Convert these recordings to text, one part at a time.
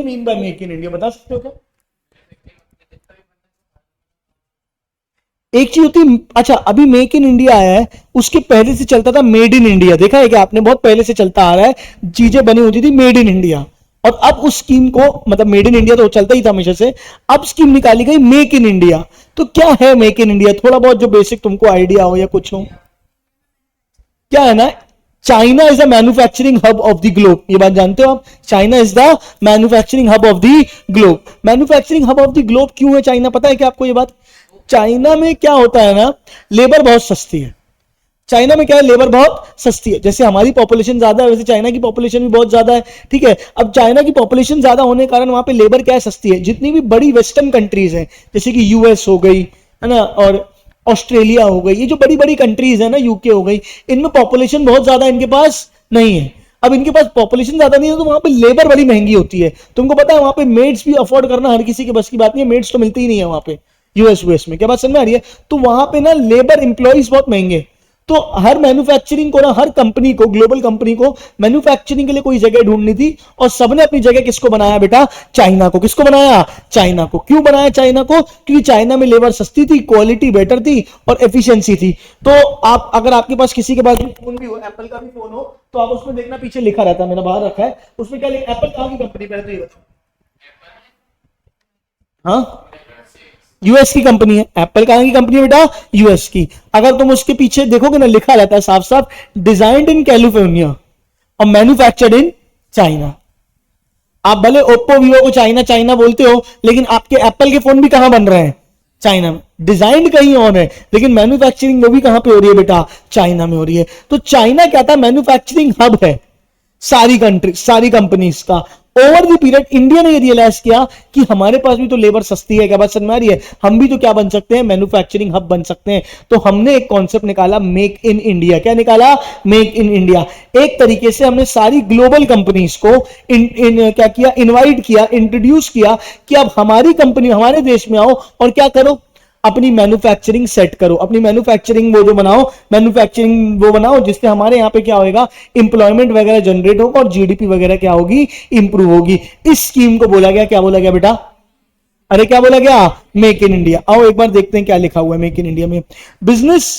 Mean by make in India, बता सकते हो क्या? एक चीज होती, अच्छा अभी मेक इन इंडिया आया है, उसके पहले से चलता था मेड इन इंडिया, देखा है कि आपने? बहुत पहले से चलता आ रहा है, चीजें बनी होती थी मेड इन इंडिया, और अब उस स्कीम को, मतलब मेड इन इंडिया तो चलता ही था हमेशा से, अब स्कीम निकाली गई मेक इन इंडिया। तो क्या है मेक इन इंडिया, थोड़ा बहुत जो बेसिक तुमको आइडिया हो या कुछ हो? क्या है ना, China is the manufacturing hub of the globe, ये बात जानते हो आप? China is the manufacturing hub of the globe. Manufacturing hub of the globe क्यों है चाइना, पता है क्या आपको ये बात? चाइना में क्या होता है ना, लेबर बहुत सस्ती है। चाइना में क्या है, लेबर बहुत सस्ती है। जैसे हमारी पॉपुलेशन ज्यादा है, वैसे चाइना की पॉपुलेशन भी बहुत ज्यादा है, ठीक है? अब चाइना की पॉपुलेशन ज्यादा होने के कारण वहां पे लेबर क्या है, सस्ती है। जितनी भी बड़ी वेस्टर्न कंट्रीज हैं, जैसे कि यूएस हो गई, है ना, और ऑस्ट्रेलिया हो गई, ये जो बड़ी बड़ी कंट्रीज है ना, यूके हो गई, इनमें पॉपुलेशन बहुत ज्यादा इनके पास नहीं है। अब इनके पास पॉपुलेशन ज्यादा नहीं है तो वहां पे लेबर बड़ी महंगी होती है। तुमको पता है वहां पे मेड्स भी अफोर्ड करना हर किसी के बस की बात नहीं है, मेड्स तो मिलती ही नहीं है वहां पे यूएस में। क्या बात समझ में आ रही है? तो वहां पे ना लेबर इंप्लॉइज बहुत महंगे। तो हर मैन्युफैक्चरिंग को ना, हर कंपनी को, ग्लोबल कंपनी को मैन्युफैक्चरिंग के लिए कोई जगह ढूंढनी थी, और सबने अपनी जगह किसको बनाया बेटा? चाइना को। किसको बनाया? चाइना को। क्यों बनाया चाइना को? क्योंकि चाइना में लेबर सस्ती थी, क्वालिटी बेटर थी, और एफिशिएंसी थी। तो आप, अगर आपके पास किसी के पास फोन भी हो, एप्पल का भी फोन हो, तो आप उसमें देखना पीछे लिखा रहता है, मैंने बाहर रखा है, उसमें क्या लिखा? एप्पल कहां की कंपनी, पहले तो ये बताओ। हाँ, यूएस की कंपनी है। एप्पल कहां की कंपनी है बेटा? यूएस की। अगर तुम उसके पीछे देखोगे ना, लिखा रहता है साफ साफ, डिजाइन्ड इन कैलिफोर्निया और मैन्युफैक्चर्ड इन चाइना। आप भले ओप्पो वीवो को चाइना चाइना बोलते हो, लेकिन आपके एप्पल के फोन भी कहां बन रहे हैं? चाइना में। डिजाइन्ड कहीं और है, लेकिन मैन्युफैक्चरिंग वो भी कहां पे हो रही है बेटा? चाइना में हो रही है। तो चाइना क्या था? मैन्युफैक्चरिंग हब है सारी कंट्री, सारी कंपनीज का। ओवर द पीरियड इंडिया ने ये रियलाइज किया कि हमारे पास भी तो लेबर सस्ती है। क्या बात समझ में आ रही है? हम भी तो क्या बन सकते हैं? मैन्युफैक्चरिंग हब बन सकते हैं। तो हमने एक कॉन्सेप्ट निकाला, मेक इन इंडिया। क्या निकाला? Make in India. एक तरीके से हमने सारी ग्लोबल कंपनीज को क्या किया? इनवाइट किया, इंट्रोड्यूस किया कि अब हमारी कंपनी हमारे देश में आओ और क्या करो? अपनी मैन्युफैक्चरिंग सेट करो, अपनी मैन्युफैक्चरिंग वो जो बनाओ, मैन्युफैक्चरिंग वो बनाओ जिससे हमारे यहां पे क्या होगा? इंप्लॉयमेंट वगैरह जनरेट होगा और जीडीपी वगैरह क्या होगी? इंप्रूव होगी। इस स्कीम को बोला गया, क्या बोला गया बेटा? अरे क्या बोला गया? Make in India. आओ एक बार देखते हैं क्या लिखा हुआ है मेक इन इंडिया में। Business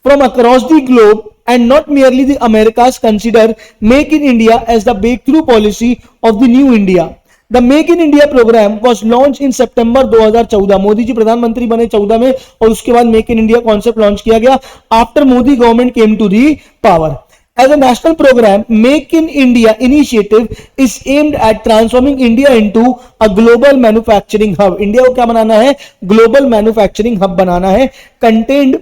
from across the globe and not merely the Americas consider Make in India as the breakthrough policy of the new India. The Make in India program was launched in September 2014. Modi ji प्रधानमंत्री बने 14 में, और उसके बाद make in India concept launch किया गया after Modi government came to the power. As a national program, Make in India initiative is aimed at transforming India into a global manufacturing hub. India को क्या बनाना है? ग्लोबल मैन्युफैक्चरिंग हब बनाना है. Contained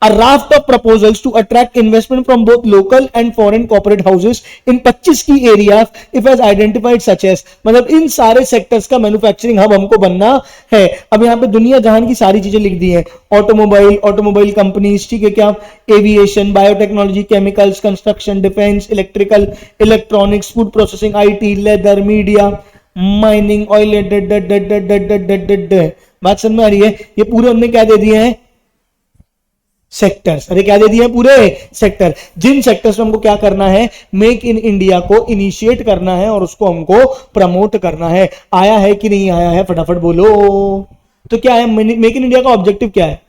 a raft of proposals to attract investment from both local and foreign corporate houses in 25 key areas if has identified such as, मतलब इन सारे sectors का manufacturing hub हमको बनना है. अब यहाँ पे दुनिया जहान की सारी चीजें लिख दी है, ऑटोमोबाइल कंपनीज, ठीक है क्या? Aviation, biotechnology, chemicals, construction, defence, electrical, electronics, food processing, IT, leather, media, mining, oil, बात समझ में आ रही है? ये पूरे हमने क्या दे दिए हैं? सेक्टर्स. अरे क्या दे दिए? पूरे सेक्टर. जिन सेक्टर्स में हमको क्या करना है? मेक इन इंडिया को इनिशिएट करना है और उसको हमको प्रमोट करना है. आया है कि नहीं आया है? फटाफट बोलो. तो क्या है मेक इन इंडिया का ऑब्जेक्टिव? क्या है?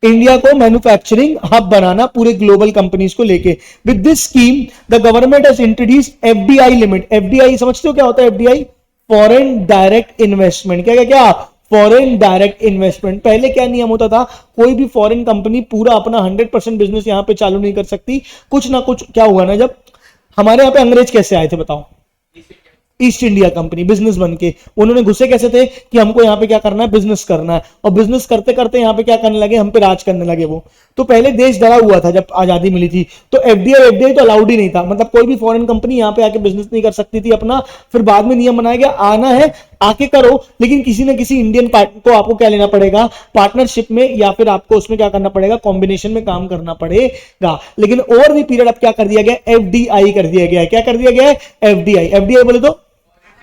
इंडिया को मैन्युफैक्चरिंग हब बनाना पूरे ग्लोबल कंपनीज को लेके. With this scheme the government has introduced FDI limit. FDI समझते हो क्या होता है? FDI foreign direct investment. क्या क्या क्या? Foreign direct investment. पहले क्या नियम होता था? कोई भी फॉरेन कंपनी पूरा अपना 100% बिजनेस यहां पे चालू नहीं कर सकती. कुछ ना कुछ क्या हुआ ना, जब हमारे यहां पे अंग्रेज कैसे आए थे बताओ? ईस्ट इंडिया कंपनी बिजनेस बन के. उन्होंने घुसे कैसे थे? कि हमको यहाँ पे क्या करना है? बिजनेस करना है. और बिजनेस करते करते यहाँ पे क्या करने लगे? हम पे राज करने लगे वो. तो पहले देश डरा हुआ था जब आजादी मिली थी, तो एफडीआई तो अलाउड ही नहीं था. मतलब कोई भी फॉरेन कंपनी यहाँ पे आके बिजनेस नहीं कर सकती थी अपना. फिर बाद में नियम बनाया गया, आना है आके करो, लेकिन किसी ना किसी इंडियन को आपको क्या लेना पड़ेगा? पार्टनरशिप में, या फिर आपको उसमें क्या करना पड़ेगा? कॉम्बिनेशन में काम करना पड़ेगा. लेकिन ओवर द पीरियड अब क्या कर दिया गया? एफडीआई कर दिया गया है. क्या कर दिया गया है? एफडीआई. एफडीआई बोले तो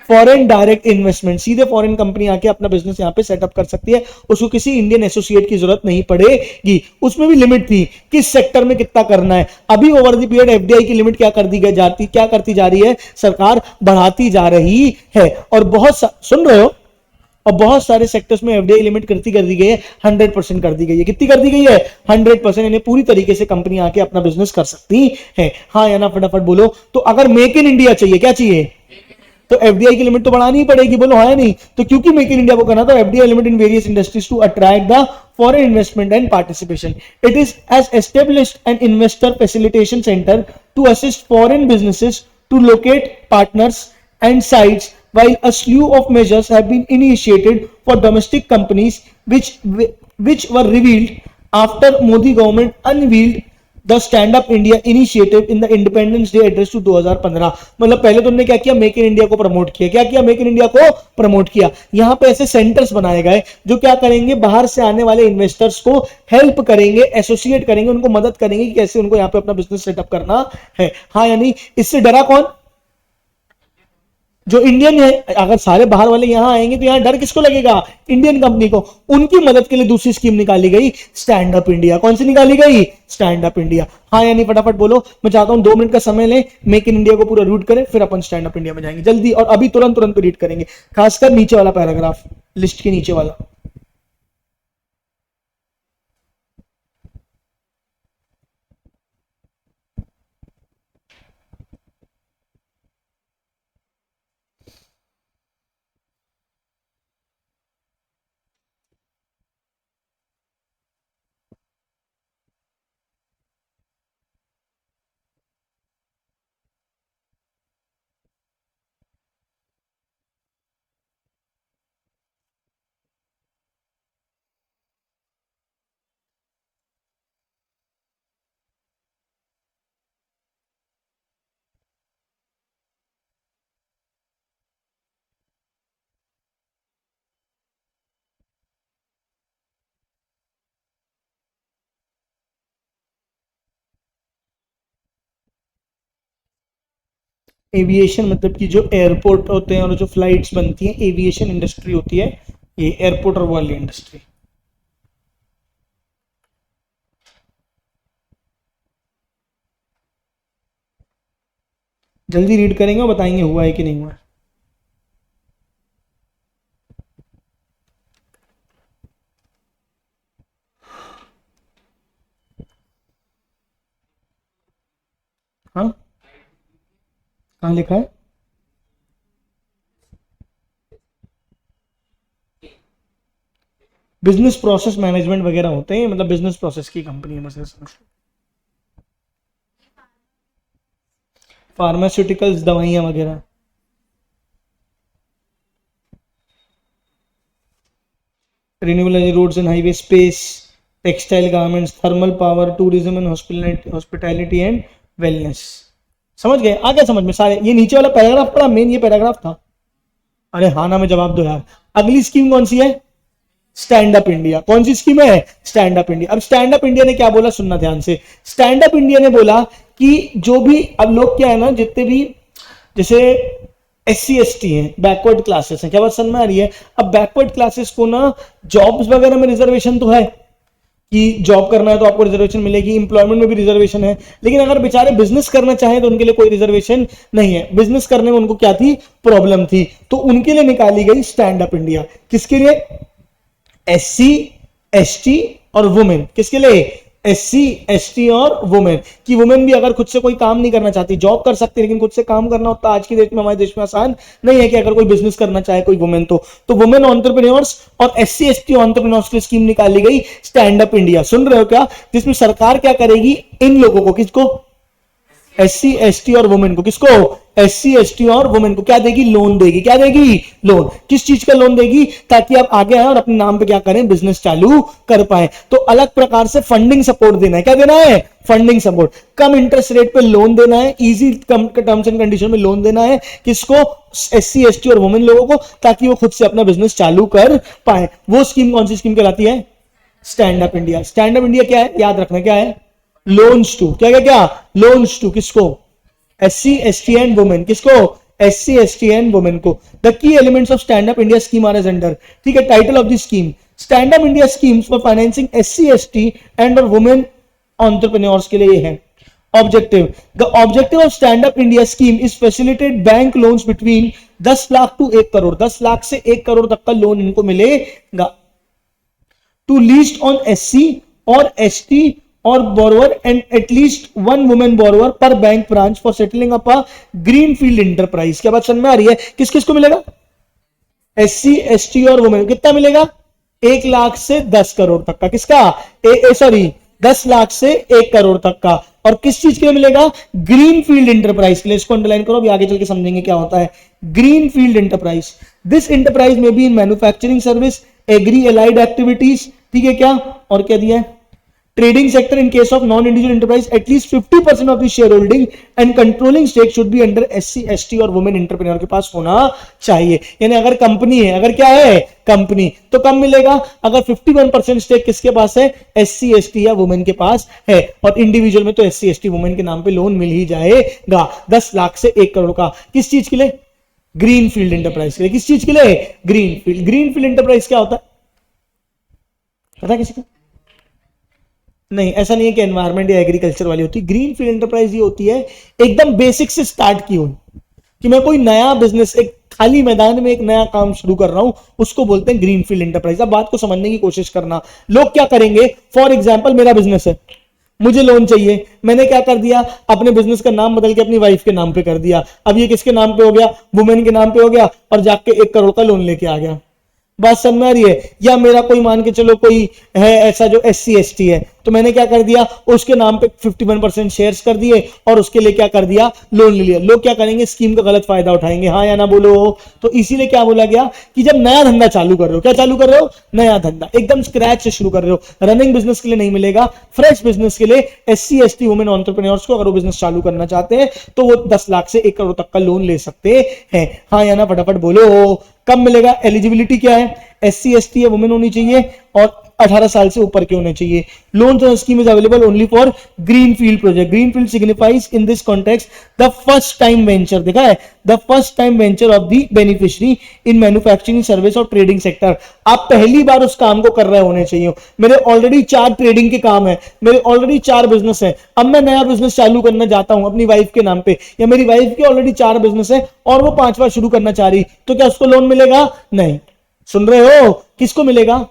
फॉरेन डायरेक्ट इन्वेस्टमेंट, सीधे फॉरेन कंपनी आके अपना बिजनेस यहां पे सेटअप कर सकती है, उसको किसी इंडियन एसोसिएट की जरूरत नहीं पड़ेगी। उसमें भी लिमिट थी किस सेक्टर में कितना करना है। अभी ओवर द पीरियड एफडीआई की लिमिट क्या कर दी गई जाती, क्या करती जा रही है सरकार, बढ़ाती जा रही है। और बहुत सुन रहे हो, और बहुत सारे सेक्टर्स में एफडीआई लिमिट कर दी गई है, 100% कर दी गई है। कितनी कर दी गई है? 100%। यानी पूरी तरीके से कंपनी आके अपना बिजनेस कर सकती है। हाँ या ना फटाफट बोलो। तो अगर मेक इन इंडिया चाहिए, क्या चाहिए? तो एफडीआई की लिमिट तो बढ़ानी ही पड़ेगी, बोलो हाँ या नहीं? तो क्योंकि मेक इन इंडिया को करना, तो FDI limit in various industries to attract the foreign investment and participation. It is as established an investor facilitation center to assist foreign businesses to locate partners and sites, while a slew of measures have been initiated for domestic companies which were revealed after Modi government unveiled the stand up India initiative in the independence day address to 2015। मतलब पहले तो उन्होंने क्या किया, make in India को promote किया। क्या किया? मेक इन इंडिया को प्रमोट किया। यहां पे ऐसे सेंटर्स बनाए गए जो क्या करेंगे, बाहर से आने वाले इन्वेस्टर्स को हेल्प करेंगे, एसोसिएट करेंगे, उनको मदद करेंगे कि कैसे उनको यहां पे अपना बिजनेस सेटअप करना है। हाँ यानी इससे डरा कौन? जो इंडियन है। अगर सारे बाहर वाले यहां आएंगे तो यहां डर किसको लगेगा? इंडियन कंपनी को। उनकी मदद के लिए दूसरी स्कीम निकाली गई, स्टैंड अप इंडिया। कौन सी निकाली गई? Stand up India. हाँ यानी फटाफट बोलो। मैं चाहता हूं 2 मिनट का समय ले, मेक इन इंडिया को पूरा रीड करें, फिर अपन स्टैंड अप इंडिया में जाएंगे जल्दी। और अभी तुरंत तुरंत रीड करेंगे, खासकर नीचे वाला पैराग्राफ, लिस्ट के नीचे वाला। एविएशन मतलब कि जो एयरपोर्ट होते हैं और जो फ्लाइट्स बनती हैं, एविएशन इंडस्ट्री होती है ये, एयरपोर्ट और वाली इंडस्ट्री। जल्दी रीड करेंगे और बताएंगे हुआ है कि नहीं हुआ है। हाँ कहाँ लिखा है? बिजनेस प्रोसेस मैनेजमेंट वगैरह होते हैं, मतलब बिजनेस प्रोसेस की कंपनी है, बस समझ लो। फार्मास्यूटिकल्स, दवाइयां वगैरह। Renewable energy, roads and highway, space, textile, garments, thermal power, tourism and hospitality and wellness. समझ गए? आ गया समझ में सारे? ये नीचे वाला पैराग्राफ पड़ा, मेन ये पैराग्राफ था। अरे हाँ ना में जवाब दो यार। अगली स्कीम कौन सी है? Stand up India. कौन सी स्कीम है? Stand up India. अब स्टैंड अप इंडिया ने क्या बोला, सुनना ध्यान से। स्टैंड अप इंडिया ने बोला कि जो भी अब लोग क्या है ना, जितने भी जैसे SC ST हैं, बैकवर्ड क्लासेस हैं, क्या बात समझ में आ रही है? अब बैकवर्ड क्लासेस को ना जॉब्स वगैरह में रिजर्वेशन तो है कि जॉब करना है तो आपको रिजर्वेशन मिलेगी, इंप्लॉयमेंट में भी रिजर्वेशन है, लेकिन अगर बेचारे बिजनेस करना चाहें तो उनके लिए कोई रिजर्वेशन नहीं है। बिजनेस करने में उनको क्या थी, प्रॉब्लम थी, तो उनके लिए निकाली गई स्टैंड अप इंडिया। किसके लिए? SC ST और वुमेन। किसके लिए? SC ST और वुमेन। कि वुमेन भी अगर खुद से कोई काम नहीं करना चाहती, जॉब कर सकती है, लेकिन खुद से काम करना होता आज के डेट में हमारे देश में आसान नहीं है कि अगर कोई बिजनेस करना चाहे कोई वुमेन, तो वुमेन एंटरप्रेन्योर्स और SC ST एंटरप्रेन्योर्स की स्कीम निकाली गई स्टैंड अप इंडिया। सुन रहे हो क्या? जिसमें सरकार क्या करेगी, इन लोगों को, किसको? SC ST और वुमेन को। किसको? SC ST और वुमेन को क्या देगी? लोन देगी। क्या देगी? लोन। किस चीज का लोन देगी? ताकि आप आगे आए और अपने नाम पे क्या करें, बिजनेस चालू कर पाए। तो अलग प्रकार से फंडिंग सपोर्ट देना है। क्या देना है? Funding support. कम इंटरेस्ट रेट पे लोन देना है, इजी टर्म्स एंड कंडीशन में लोन देना है। किसको? SC ST और वुमेन लोगों को, ताकि वो खुद से अपना बिजनेस चालू कर पाए। वो स्कीम कौन सी स्कीम कहलाती है? Stand up India. Stand up India क्या है, याद रखना क्या है? लोन्स टू, क्या क्या क्या? लोन्स टू किसको? SC ST and women. किसको? SC ST एंड वुमेन को। The key elements of stand up India scheme are as under. ठीक है, title of the scheme, stand up India schemes for financing SC ST and और women entrepreneurs के लिए ये है। Objective, the objective of stand up India scheme is facilitate bank loans between 10 lakh to 1 crore, 10 lakh से 1 करोड़ तक का लोन इनको मिलेगा टू लीस्ट ऑन SC और ST और borrower and at least one women borrower पर bank branch for settling up a green field enterprise. क्या बात समझ में आ रही है? किस किस को मिलेगा? SC ST और वुमेन। कितना मिलेगा? 1 लाख से 10 करोड़ तक का। किसका? सॉरी 10 लाख से 1 करोड़ तक का। और किस चीज के लिए मिलेगा? ग्रीन फील्ड एंटरप्राइज के लिए। इसको अंडरलाइन करो, अभी आगे चल के समझेंगे क्या होता है green field enterprise. This enterprise में be in manufacturing service, agri allied activities. ठीक है, क्या और क्या दिया है? Trading sector in case of non individual enterprise at least 50% of the share holding and controlling stake should be under SC ST और women entrepreneur के पास होना चाहिए। यानी अगर कंपनी है, अगर क्या है कंपनी, तो कब मिलेगा? अगर 51% स्टेक किसके पास है? SC ST या वुमेन के पास है। और इंडिविजुअल में तो SC ST वुमेन के नाम पे लोन मिल ही जाएगा 10 लाख से 1 करोड़ का। किस चीज के लिए? ग्रीन फील्ड एंटरप्राइज के लिए। किस चीज के लिए? Green field. Green field enterprise क्या होता है पता है किसी को? नहीं, ऐसा नहीं है कि एनवायरमेंट या एग्रीकल्चर वाली होती है। ग्रीन फील्ड एंटरप्राइज ये होती है एकदम बेसिक से स्टार्ट की हुई, कि मैं कोई नया बिजनेस, एक खाली मैदान में एक नया काम शुरू कर रहा हूं, उसको बोलते हैं ग्रीन फील्ड एंटरप्राइज। अब बात को समझने की कोशिश करना। लोग क्या करेंगे? फॉर एग्जाम्पल मेरा बिजनेस है, मुझे लोन चाहिए, मैंने क्या कर दिया? अपने बिजनेस का नाम बदल के अपनी वाइफ के नाम पे कर दिया। अब ये किसके नाम पे हो गया? वुमेन के नाम पे हो गया, और जाके 1 करोड़ का लोन लेके आ गया। बात समझ में आ रही है? या मेरा कोई मान के चलो कोई है ऐसा जो SC ST है, तो मैंने क्या कर दिया? उसके नाम पे 51% शेयर्स कर दिए और उसके लिए क्या कर दिया? लोन ले लिया। लोग क्या करेंगे? स्कीम का गलत फायदा उठाएंगे। हाँ या ना बोलो? तो इसीलिए क्या बोला गया कि जब नया धंधा चालू कर रहे हो, क्या चालू कर रहे हो? नया धंधा एकदम स्क्रैच से शुरू कर रहे हो, रनिंग बिजनेस के लिए नहीं मिलेगा, फ्रेश बिजनेस के लिए SC ST वुमेन एंटरप्रेन्योर्स को अगर वो बिजनेस चालू करना चाहते हैं तो वो 10 लाख से 1 करोड़ तक का लोन ले सकते हैं। हाँ या ना फटाफट बोलो? कब मिलेगा? एलिजिबिलिटी क्या है? SC ST या वुमेन होनी चाहिए और 18 साल से ऊपर के होने चाहिए। Loan scheme is available only for green field project. Green field signifies in this context the first time venture. देखा है? The first time venture of the beneficiary in manufacturing service और ट्रेडिंग सेक्टर। आप पहली बार उस काम को कर रहे होने चाहिए। मेरे ऑलरेडी 4 ट्रेडिंग के काम है, मेरे ऑलरेडी 4 बिजनेस है, अब मैं नया बिजनेस चालू करना चाहता हूं अपनी वाइफ के नाम पे, या मेरी वाइफ के ऑलरेडी 4 बिजनेस है और वो 5वां शुरू करना चाह रही, तो क्या उसको लोन मिलेगा? नहीं। सुन रहे हो? किसको मिलेगा?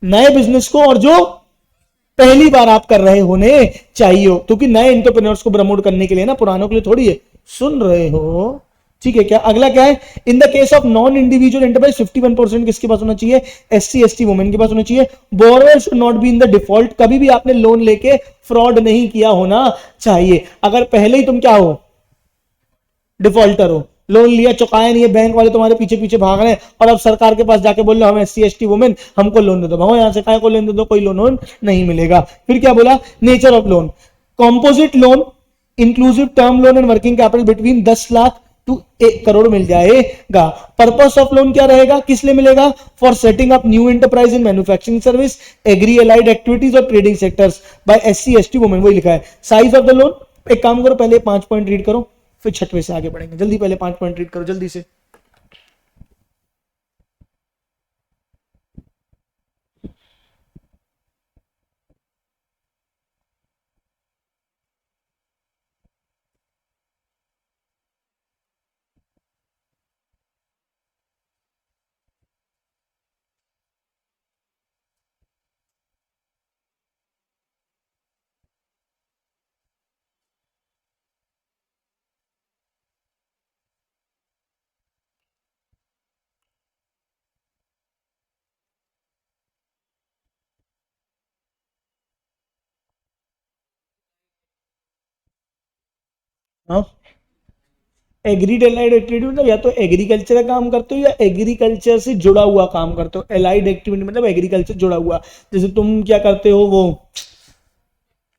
नए बिजनेस को, और जो पहली बार आप कर रहे होने चाहिए हो, क्योंकि नए एंटरप्रेन्योर्स को प्रमोट करने के लिए ना, पुरानों के लिए थोड़ी है। सुन रहे हो? ठीक है क्या? अगला क्या है? In the case of non individual enterprise 51% किसके पास होना चाहिए? SC ST वुमेन के पास होना चाहिए। Borrower should not be in the default. कभी भी आपने लोन लेके फ्रॉड नहीं किया होना चाहिए। अगर पहले ही तुम क्या हो? डिफॉल्टर हो, लोन लिया चुकाया नहीं है, बैंक वाले तुम्हारे पीछे पीछे भाग रहे हैं, और अब सरकार के पास जाके बोल रहे हो हम SC ST वुमेन, हमको लोन दे दो, भागो यहां से, काय को लोन दे दो, कोई लोन नहीं मिलेगा। फिर क्या बोला? Nature of loan, composite loan, inclusive term loan and working capital between 10 lakh to 1 crore मिल जाएगा। पर्पस ऑफ लोन क्या रहेगा? किस लिए मिलेगा? For setting up new enterprise in manufacturing service, agri allied activities और trading sectors by SC ST women. वही लिखा है। साइज ऑफ द लोन, एक काम करो पहले 5 पॉइंट रीड करो, फिर 6वें से आगे बढ़ेंगे। जल्दी पहले 5 पॉइंट रीड करो जल्दी से। हाँ, एग्रीड एलाइड एक्टिविटी मतलब या तो एग्रीकल्चर का काम करते हो या एग्रीकल्चर से जुड़ा हुआ काम करते हो। एलाइड एक्टिविटी मतलब एग्रीकल्चर जुड़ा हुआ, जैसे तुम क्या करते हो, वो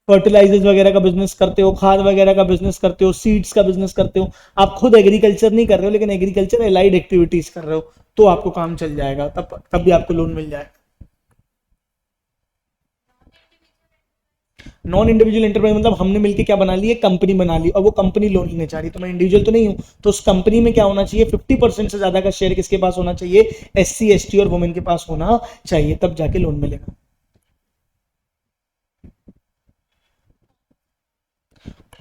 फर्टिलाइजर्स वगैरह का बिजनेस करते हो, खाद वगैरह का बिजनेस करते हो, सीड्स का बिजनेस करते हो। आप खुद एग्रीकल्चर नहीं कर रहे हो, लेकिन एग्रीकल्चर एलाइड एक्टिविटीज कर रहे हो, तो आपको काम चल जाएगा, तब भी आपको लोन मिल जाएगा। नॉन इंडिविजुअल एंटरप्राइज मतलब हमने मिलकर क्या बना ली, एक कंपनी बना ली और वो कंपनी लोन लेने चाह रही, तो मैं इंडिविजुअल तो नहीं हूं, तो उस कंपनी में क्या होना चाहिए, 50% से ज्यादा का शेयर किसके पास होना चाहिए, SC ST और वुमेन के पास होना चाहिए, तब जाके लोन मिलेगा।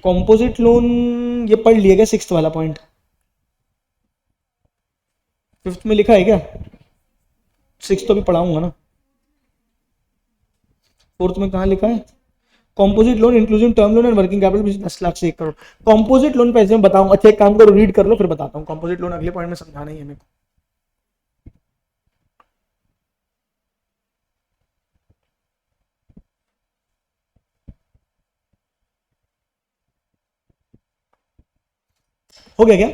कॉम्पोजिट लोन ये पढ़ लिया क्या, 6th वाला पॉइंट, 5th में लिखा है क्या, 6th तो भी पढ़ाऊंगा ना, 4th में कहाँ लिखा है, composite loan inclusive term loan and working capital 10 lakh से 1 करोड़। कॉम्पोजिट लोन पैसे में बताऊंगा, अच्छा एक काम करो रीड कर लो फिर बताता हूँ, कॉम्पोजिट लोन अगले पॉइंट में समझाना ही है मेरे को। हो गया क्या,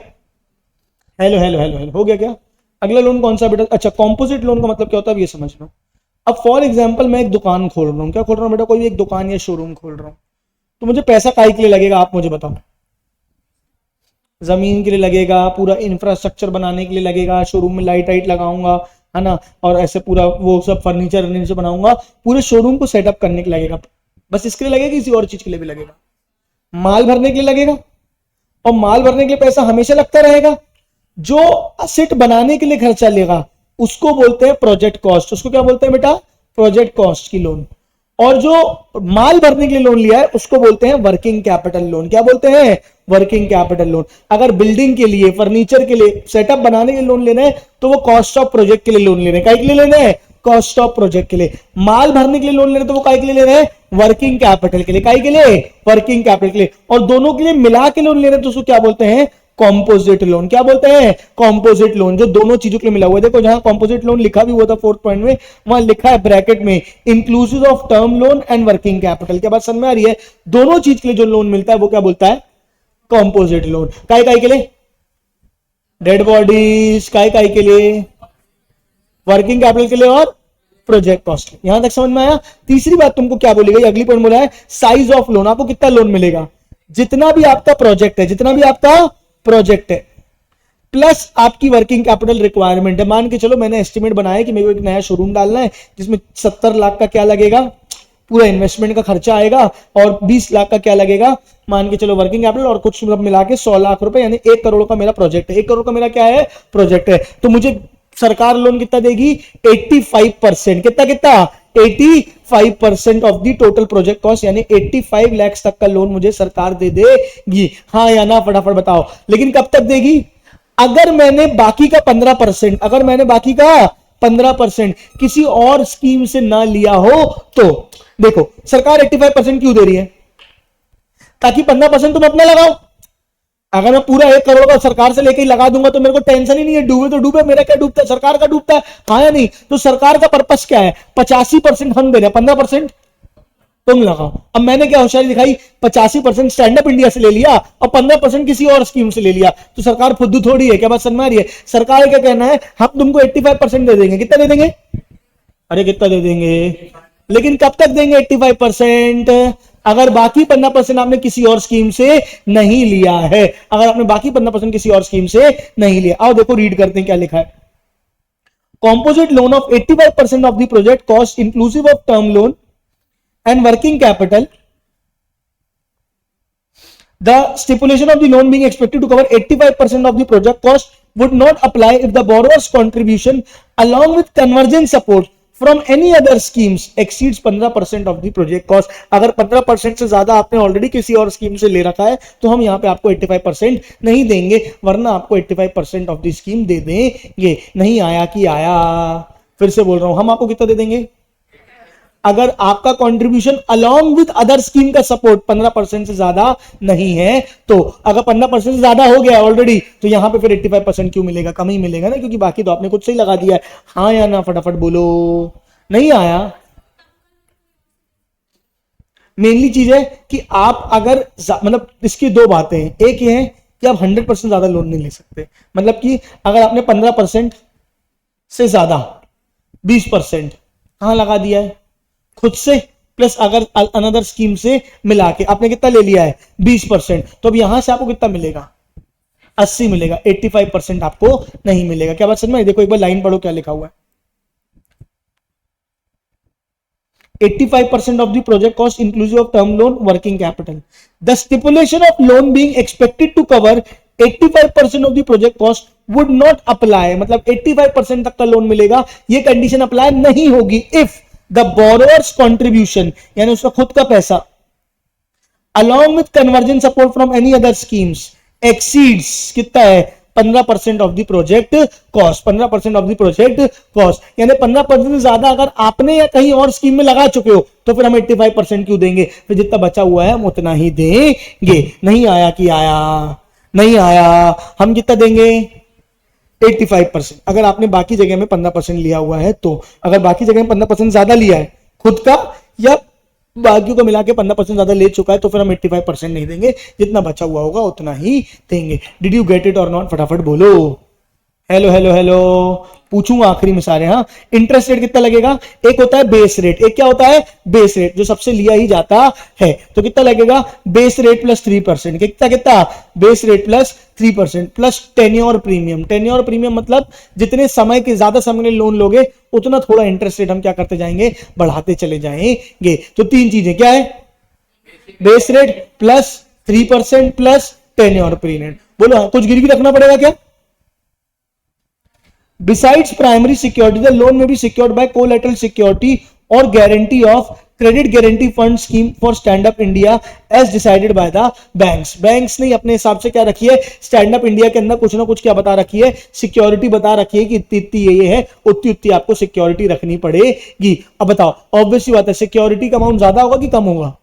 हेलो हेलो हेलो हेलो, हो गया क्या, अगला लोन कौन सा बेटा, अच्छा कॉम्पोजिट लोन का मतलब क्या होता है ये समझ लो। अब फॉर एग्जांपल मैं एक दुकान खोल रहा हूँ, क्या खोल रहा हूँ बेटा, कोई एक दुकान या शोरूम खोल रहा हूँ, तो मुझे पैसा काय के लिए लगेगा आप मुझे बताओ, जमीन के लिए लगेगा, पूरा इंफ्रास्ट्रक्चर बनाने के लिए लगेगा, शोरूम में लाइट वाइट लगाऊंगा, है ना, और ऐसे पूरा वो सब फर्नीचर बनाऊंगा, पूरे शोरूम को सेटअप करने के लिए लगेगा, बस इसके लिए लगेगा, किसी और चीज के लिए भी लगेगा, माल भरने के लिए लगेगा, और माल भरने के लिए पैसा हमेशा लगता रहेगा, जो असेट बनाने के लिए खर्चा लेगा उसको बोलते हैं प्रोजेक्ट कॉस्ट, उसको क्या बोलते हैं बेटा, प्रोजेक्ट कॉस्ट की लोन, और जो माल भरने के लिए लोन लिया है उसको बोलते हैं वर्किंग कैपिटल लोन, क्या बोलते हैं, वर्किंग कैपिटल लोन। अगर बिल्डिंग के लिए, फर्नीचर के लिए, सेटअप बनाने के लिए लोन लेना है तो वो कॉस्ट ऑफ प्रोजेक्ट के लिए लोन लेना है, काय के लिए लेना है, कॉस्ट ऑफ प्रोजेक्ट के लिए। माल भरने के लिए लोन लेना है तो वो काय के लिए लेना है, वर्किंग कैपिटल के लिए, काय के लिए, वर्किंग कैपिटल के लिए, और दोनों के लिए मिला के लोन लेना है तो उसको क्या बोलते हैं, कॉम्पोजिट लोन, क्या बोलते हैं, कॉम्पोजिट लोन, जो दोनों चीजों के लिए मिला हुआ है। देखो जहां कॉम्पोजिट लोन लिखा भी हुआ था 4th पॉइंट में, वहां लिखा है ब्रैकेट में inclusive of term loan and working capital, क्या बात समझ में आ रही है, दोनों चीज के लिए जो लोन मिलता है वो क्या बोलता है, कॉम्पोजिट लोन। काय काय के लिए, डेड बॉडीज, काय काय के लिए, वर्किंग कैपिटल के लिए और प्रोजेक्ट कॉस्ट। यहां तक समझ में आया। तीसरी बात तुमको क्या बोली गई, अगली पॉइंट बोला है साइज ऑफ लोन, आपको कितना लोन मिलेगा, जितना भी आपका प्रोजेक्ट है, जितना भी आपका प्रोजेक्ट है, प्लस आपकी वर्किंग कैपिटल रिक्वायरमेंट है। मान के चलो मैंने एस्टिमेट बनाया कि मेरे को एक नया शोरूम डालना है जिसमें 70 लाख का क्या लगेगा, पूरा इन्वेस्टमेंट का खर्चा आएगा, और 20 लाख का क्या लगेगा, मान के चलो वर्किंग कैपिटल, और कुछ मतलब मिला के 100 लाख रुपए, यानी 1 करोड़ का मेरा प्रोजेक्ट है, 1 करोड़ का मेरा क्या है, प्रोजेक्ट है। तो मुझे सरकार लोन कितना देगी, 85%, कितना कितना, 85% of the total project cost, यानी 85 लाख तक का लोन मुझे सरकार दे देगी, हाँ या ना, फटाफट बताओ। लेकिन कब तक देगी, अगर मैंने बाकी का 15%, अगर मैंने बाकी का 15% किसी और स्कीम से ना लिया हो तो। देखो सरकार 85% क्यों दे रही है, ताकि 15% तुम अपना लगाओ। अगर मैं पूरा 1 करोड़ का सरकार से लेके ही लगा दूंगा तो मेरे को टेंशन ही नहीं है, डूबे तो डूबे, मेरा क्या डूबता है, सरकार का डूबता है, हाँ या नहीं। तो सरकार का पर्पस क्या है, 85% हम दे रहे हैं, 15% तुम लगाओ। अब मैंने क्या होशियारी दिखाई, 85% स्टैंड अप इंडिया से ले लिया और 15% किसी और स्कीम से ले लिया, तो सरकार फुद्दू थोड़ी है, क्या बात समझ में आ रही है। सरकार क्या कहना है, हम तुमको 85% दे देंगे, कितना दे देंगे, अरे कितना दे देंगे, लेकिन कब तक देंगे 85%, अगर बाकी 15% आपने किसी और स्कीम से नहीं लिया है, अगर आपने बाकी 15% किसी और स्कीम से नहीं लिया। आओ देखो रीड करते हैं क्या लिखा है। Composite loan of 85% of the project cost inclusive of term loan and working capital, the stipulation of the loan being expected to cover 85% of the project cost would not apply if the borrower's contribution along with convergence support from any other schemes exceeds 15% of the project cost। अगर 15% से ज्यादा आपने already किसी और scheme से ले रखा है तो हम यहां पे आपको 85% नहीं देंगे, वरना आपको 85% ऑफ द स्कीम दे देंगे। नहीं आया कि आया, फिर से बोल रहा हूं, हम आपको कितना दे देंगे, अगर आपका contribution along with other scheme का सपोर्ट 15% से ज्यादा नहीं है तो। अगर 15% से ज्यादा हो गया ऑलरेडी तो यहां पे फिर 85% क्यों मिलेगा, कम ही मिलेगा ना, क्योंकि बाकी तो आपने खुद से ही लगा दिया है। हाँ या ना, फटाफट बोलो, नहीं आया। मेनली चीज है कि आप अगर मतलब इसकी दो बातें हैं, एक ये है कि आप 100% ज्यादा लोन नहीं ले सकते, मतलब कि अगर आपने 15% से ज्यादा 20% कहां लगा दिया है, खुद से, प्लस अगर अनदर स्कीम से मिला के आपने कितना ले लिया है 20%, तो अब यहां से आपको कितना मिलेगा, 80 मिलेगा, 85% आपको नहीं मिलेगा। क्या बात समझ में, देखो एक बार लाइन पढ़ो क्या लिखा हुआ है। 85% of the project cost inclusive of term loan, working capital. The stipulation of loan being expected to cover 85% of the project cost would not apply. मतलब 85% तक का लोन मिलेगा, ये कंडीशन अप्लाई नहीं होगी if the borrower's contribution यानी उसका खुद का पैसा along with conversion support from any other schemes exceeds कितना है 15% of the project cost. 15% of the project cost यानी 15% से ज्यादा अगर आपने या कहीं और स्कीम में लगा चुके हो तो फिर हम 85% क्यों देंगे? फिर जितना बचा हुआ है हम उतना ही देंगे. नहीं आया कि आया नहीं आया, हम कितना देंगे 85%. अगर आपने बाकी जगह में 15% लिया हुआ है तो अगर बाकी जगह में 15% ज्यादा लिया है खुद का या बाकी को मिला के 15% ज्यादा ले चुका है तो फिर हम 85% नहीं देंगे, जितना बचा हुआ होगा उतना ही देंगे. डिड यू गेट इट और नॉट? फटाफट बोलो. हेलो हेलो हेलो, पूछूंगा आखिरी में सारे. हाँ, इंटरेस्ट रेट कितना लगेगा? एक होता है बेस रेट, एक क्या होता है बेस रेट जो सबसे लिया ही जाता है. तो कितना लगेगा? Base rate plus 3%. कितना कितना? Base rate plus 3% plus tenure premium. Tenure premium मतलब जितने समय के ज्यादा समय के लोन लोगे उतना थोड़ा इंटरेस्ट रेट हम क्या करते जाएंगे? बढ़ाते चले जाएंगे. तो तीन चीजें क्या है? Base rate plus 3% plus tenure premium. बोलो कुछ गिरवी रखना पड़ेगा क्या? Besides primary security, the loan may be secured by collateral security or guarantee of credit guarantee fund scheme for stand up India as decided by the banks. Banks ने अपने हिसाब से क्या रखी है? स्टैंड अप इंडिया के अंदर कुछ ना कुछ क्या बता रखी है? सिक्योरिटी बता रखी है कि इतनी इतनी ये है, उतनी उतनी आपको सिक्योरिटी रखनी पड़ेगी. अब बताओ, ऑब्वियसली बात है सिक्योरिटी का अमाउंट ज्यादा होगा कि कम होगा?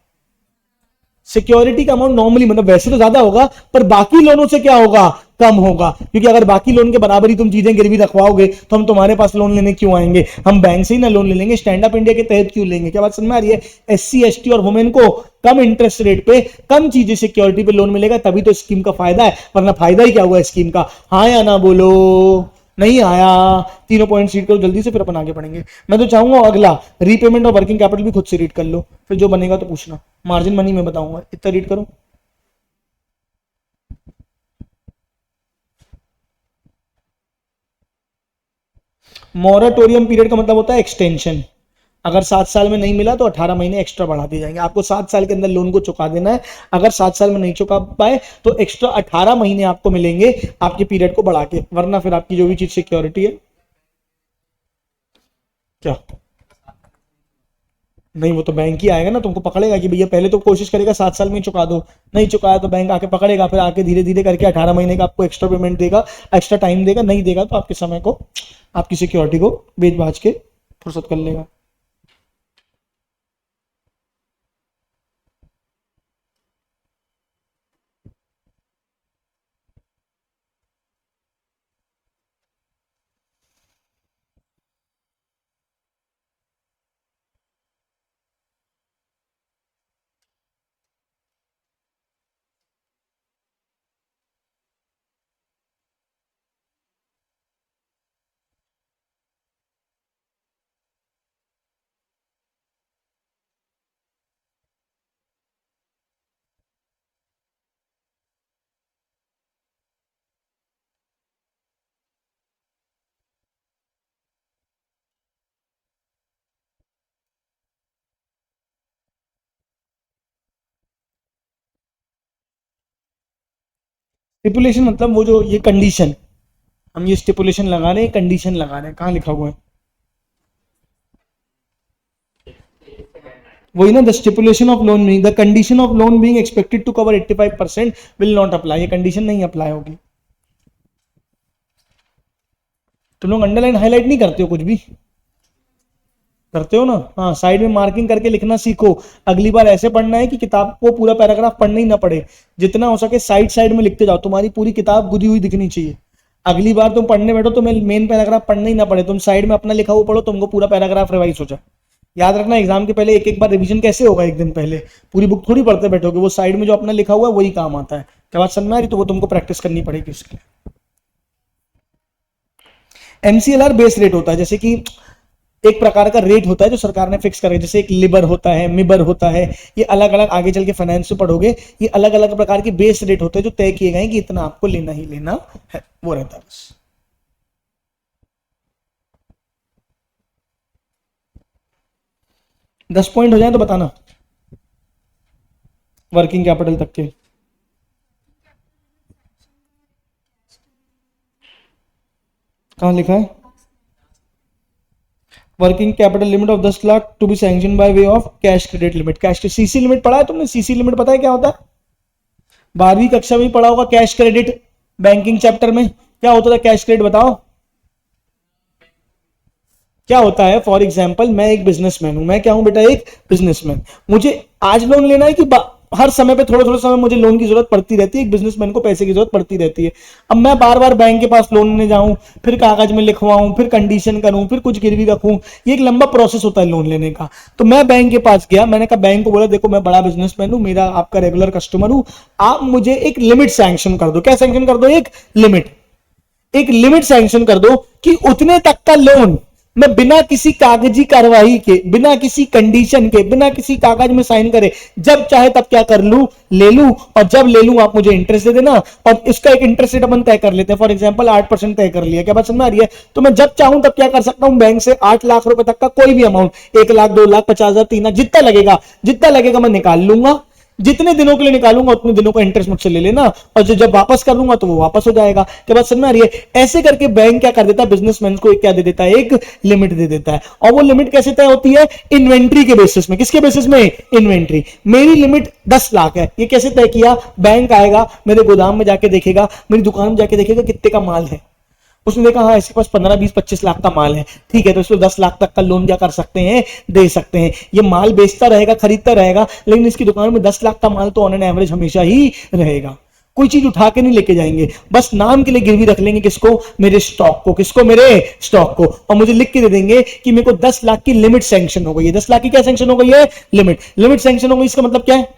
सिक्योरिटी का अमाउंट नॉर्मली मतलब वैसे तो ज्यादा होगा पर बाकी लोनों से क्या होगा? कम होगा. क्योंकि अगर बाकी लोन के बराबर ही तुम चीजें गिरवी रखवाओगे तो हम तुम्हारे पास लोन लेने क्यों आएंगे? हम बैंक से ही ना लोन ले लेंगे, स्टैंड अप इंडिया के तहत क्यों लेंगे? क्या बात समझ में आ रही है? एससी एसटी और वुमेन को कम इंटरेस्ट रेट पे कम चीजें सिक्योरिटी पे लोन मिलेगा, तभी तो स्कीम का फायदा है. वरना फायदा ही क्या हुआ स्कीम का? हाँ या ना बोलो. नहीं आया? तीनों पॉइंट रीड करो जल्दी से, फिर अपन आगे पढ़ेंगे. मैं तो चाहूंगा अगला रीपेमेंट और वर्किंग कैपिटल भी खुद से रीड कर लो, फिर जो बनेगा तो पूछना. मार्जिन मनी में बताऊंगा, इतना रीड करो. मॉरेटोरियम पीरियड का मतलब होता है एक्सटेंशन. अगर 7 साल में नहीं मिला तो 18 महीने एक्स्ट्रा बढ़ा दिए जाएंगे. आपको 7 साल के अंदर लोन को चुका देना है. अगर 7 साल में नहीं चुका पाए तो एक्स्ट्रा 18 महीने आपको मिलेंगे आपके पीरियड को बढ़ा के. वरना फिर आपकी जो भी चीज सिक्योरिटी है क्या नहीं, वो तो बैंक ही आएगा ना, तुमको पकड़ेगा कि भैया पहले तो कोशिश करेगा 7 साल में ही चुका दो, नहीं चुकाया तो बैंक आके पकड़ेगा, फिर आके धीरे धीरे करके 18 महीने का आपको एक्स्ट्रा पेमेंट देगा, एक्स्ट्रा टाइम देगा. नहीं देगा तो आपके समय को, आपकी सिक्योरिटी को बेच बाज के फुर्सत कर लेगा. स्टिपुलेशन मतलब वो जो ये कंडीशन, हम ये स्टिपुलेशन लगा रहे हैं, कंडीशन लगा रहे हैं, कहाँ लिखा हुआ है? वही ना, the stipulation of loan mean the condition of loan being expected to cover 85% will not apply. ये कंडीशन नहीं अप्लाई होगी. तुम लोग अंडरलाइन हाईलाइट नहीं करते हो? कुछ भी करते हो ना? हाँ, साइड में मार्किंग करके लिखना सीखो. अगली बार ऐसे पढ़ना है कि किताब को पूरा पैराग्राफ पढ़ना ही ना पड़े. जितना हो सके साइड साइड में लिखते जाओ, तुम्हारी पूरी किताब गुदी हुई दिखनी चाहिए. अगली बार तुम पढ़ने बैठो तो मेन पैराग्राफ पढ़ना ही ना पड़े, तुम साइड में अपना लिखा हुआ पढ़ो, तुमको पूरा पैराग्राफ रिवाइज हो जाए. याद रखना एग्जाम के पहले एक एक बार रिवीजन कैसे होगा? एक दिन पहले पूरी बुक थोड़ी पढ़ते बैठोगे, वो साइड में जो अपना लिखा हुआ है वही काम आता है. क्या बात समझ में आ रही? तो वो तुमको प्रैक्टिस करनी पड़ेगी उसके लिए. एमसीएलआर बेस रेट होता है, जैसे कि एक प्रकार का रेट होता है जो सरकार ने फिक्स करा. जैसे एक लिबर होता है, मिबर होता है, ये अलग अलग आगे चल के फाइनेंस में पढ़ोगे, ये अलग अलग प्रकार के बेस रेट होते हैं जो तय किए गए कि इतना आपको लेना ही लेना है, वो रहता है बस. 10 पॉइंट हो जाए तो बताना वर्किंग कैपिटल तक के। कहाँ लिखा है? Working capital limit of 10 lakh to be sanction by way of cash credit limit. Cash CC limit पढ़ा है तुमने? सीसी लिमिट पता है क्या होता है? 12वीं कक्षा में पढ़ा होगा कैश क्रेडिट, बैंकिंग चैप्टर में। क्या होता था कैश क्रेडिट, बताओ क्या होता है? फॉर एग्जाम्पल मैं एक बिजनेसमैन हूं, मैं क्या हूं बेटा? एक बिजनेसमैन। मुझे आज लोन लेना है कि हर समय पे थोड़ा थोड़ा समय मुझे लोन की जरूरत पड़ती रहती है, एक बिजनेसमैन को पैसे की जरूरत पड़ती रहती है। अब मैं बार बार बैंक के पास लोन लेने जाऊं, फिर कागज में लिखवाऊं, फिर कंडीशन करूं, फिर कुछ गिरवी रखूं, ये एक लंबा प्रोसेस होता है लोन लेने का। तो मैं बैंक के पास गया, मैंने कहा, बैंक को बोला देखो मैं बड़ा बिजनेसमैन हूं, मेरा आपका रेगुलर कस्टमर हूं, आप मुझे एक लिमिट सैंक्शन कर दो। क्या सैंक्शन कर दो? एक लिमिट। एक लिमिट सैंक्शन कर दो कि उतने तक का लोन मैं बिना किसी कागजी कार्रवाई के, बिना किसी कंडीशन के, बिना किसी कागज में साइन करे, जब चाहे तब क्या कर लूं, ले लूं, और जब ले लूं आप मुझे इंटरेस्ट दे देना, और इसका एक इंटरेस्ट रेट अपन तय कर लेते हैं। फॉर एग्जांपल 8% तय कर लिया। क्या बात समझ में आ रही है? तो मैं जब चाहूं तब क्या कर सकता हूं, बैंक से 8 लाख रुपए तक का कोई भी अमाउंट, 1 लाख, 2 लाख, 50,000, 3 लाख, जितना लगेगा मैं निकाल लूंगा। जितने दिनों के लिए निकालूंगा उतने दिनों का इंटरेस्ट मुझसे ले लेना, और जब वापस कर दूंगा तो वो वापस हो जाएगा। क्या बात समझ में आ रही है? ऐसे करके बैंक क्या कर देता है, बिजनेसमैन को एक क्या दे देता है, एक लिमिट दे देता है। और वो लिमिट कैसे तय होती है? इन्वेंट्री के बेसिस में। किसके बेसिस में? इन्वेंट्री। मेरी लिमिट 10 लाख है, ये कैसे तय किया? बैंक आएगा, मेरे गोदाम में जाके देखेगा, मेरी दुकान में जाके देखेगा कितने का माल है, उसने देखा हाँ इसके पास 15, 20, 25 लाख का माल है, ठीक है, तो इसको 10 लाख तक का लोन क्या कर सकते हैं, दे सकते हैं। ये माल बेचता रहेगा, खरीदता रहेगा, लेकिन इसकी दुकान में 10 लाख का माल तो ऑन एन एवरेज हमेशा ही रहेगा। कोई चीज उठा के नहीं लेके जाएंगे, बस नाम के लिए गिरवी रख लेंगे। किसको? मेरे स्टॉक को। किसको? मेरे स्टॉक को। और मुझे लिख के दे देंगे कि मेरे को 10 लाख की लिमिट सैंक्शन हो गई है। 10 लाख की क्या सैंक्शन हो गई है? लिमिट। लिमिट सैंक्शन हो गई, इसका मतलब क्या है?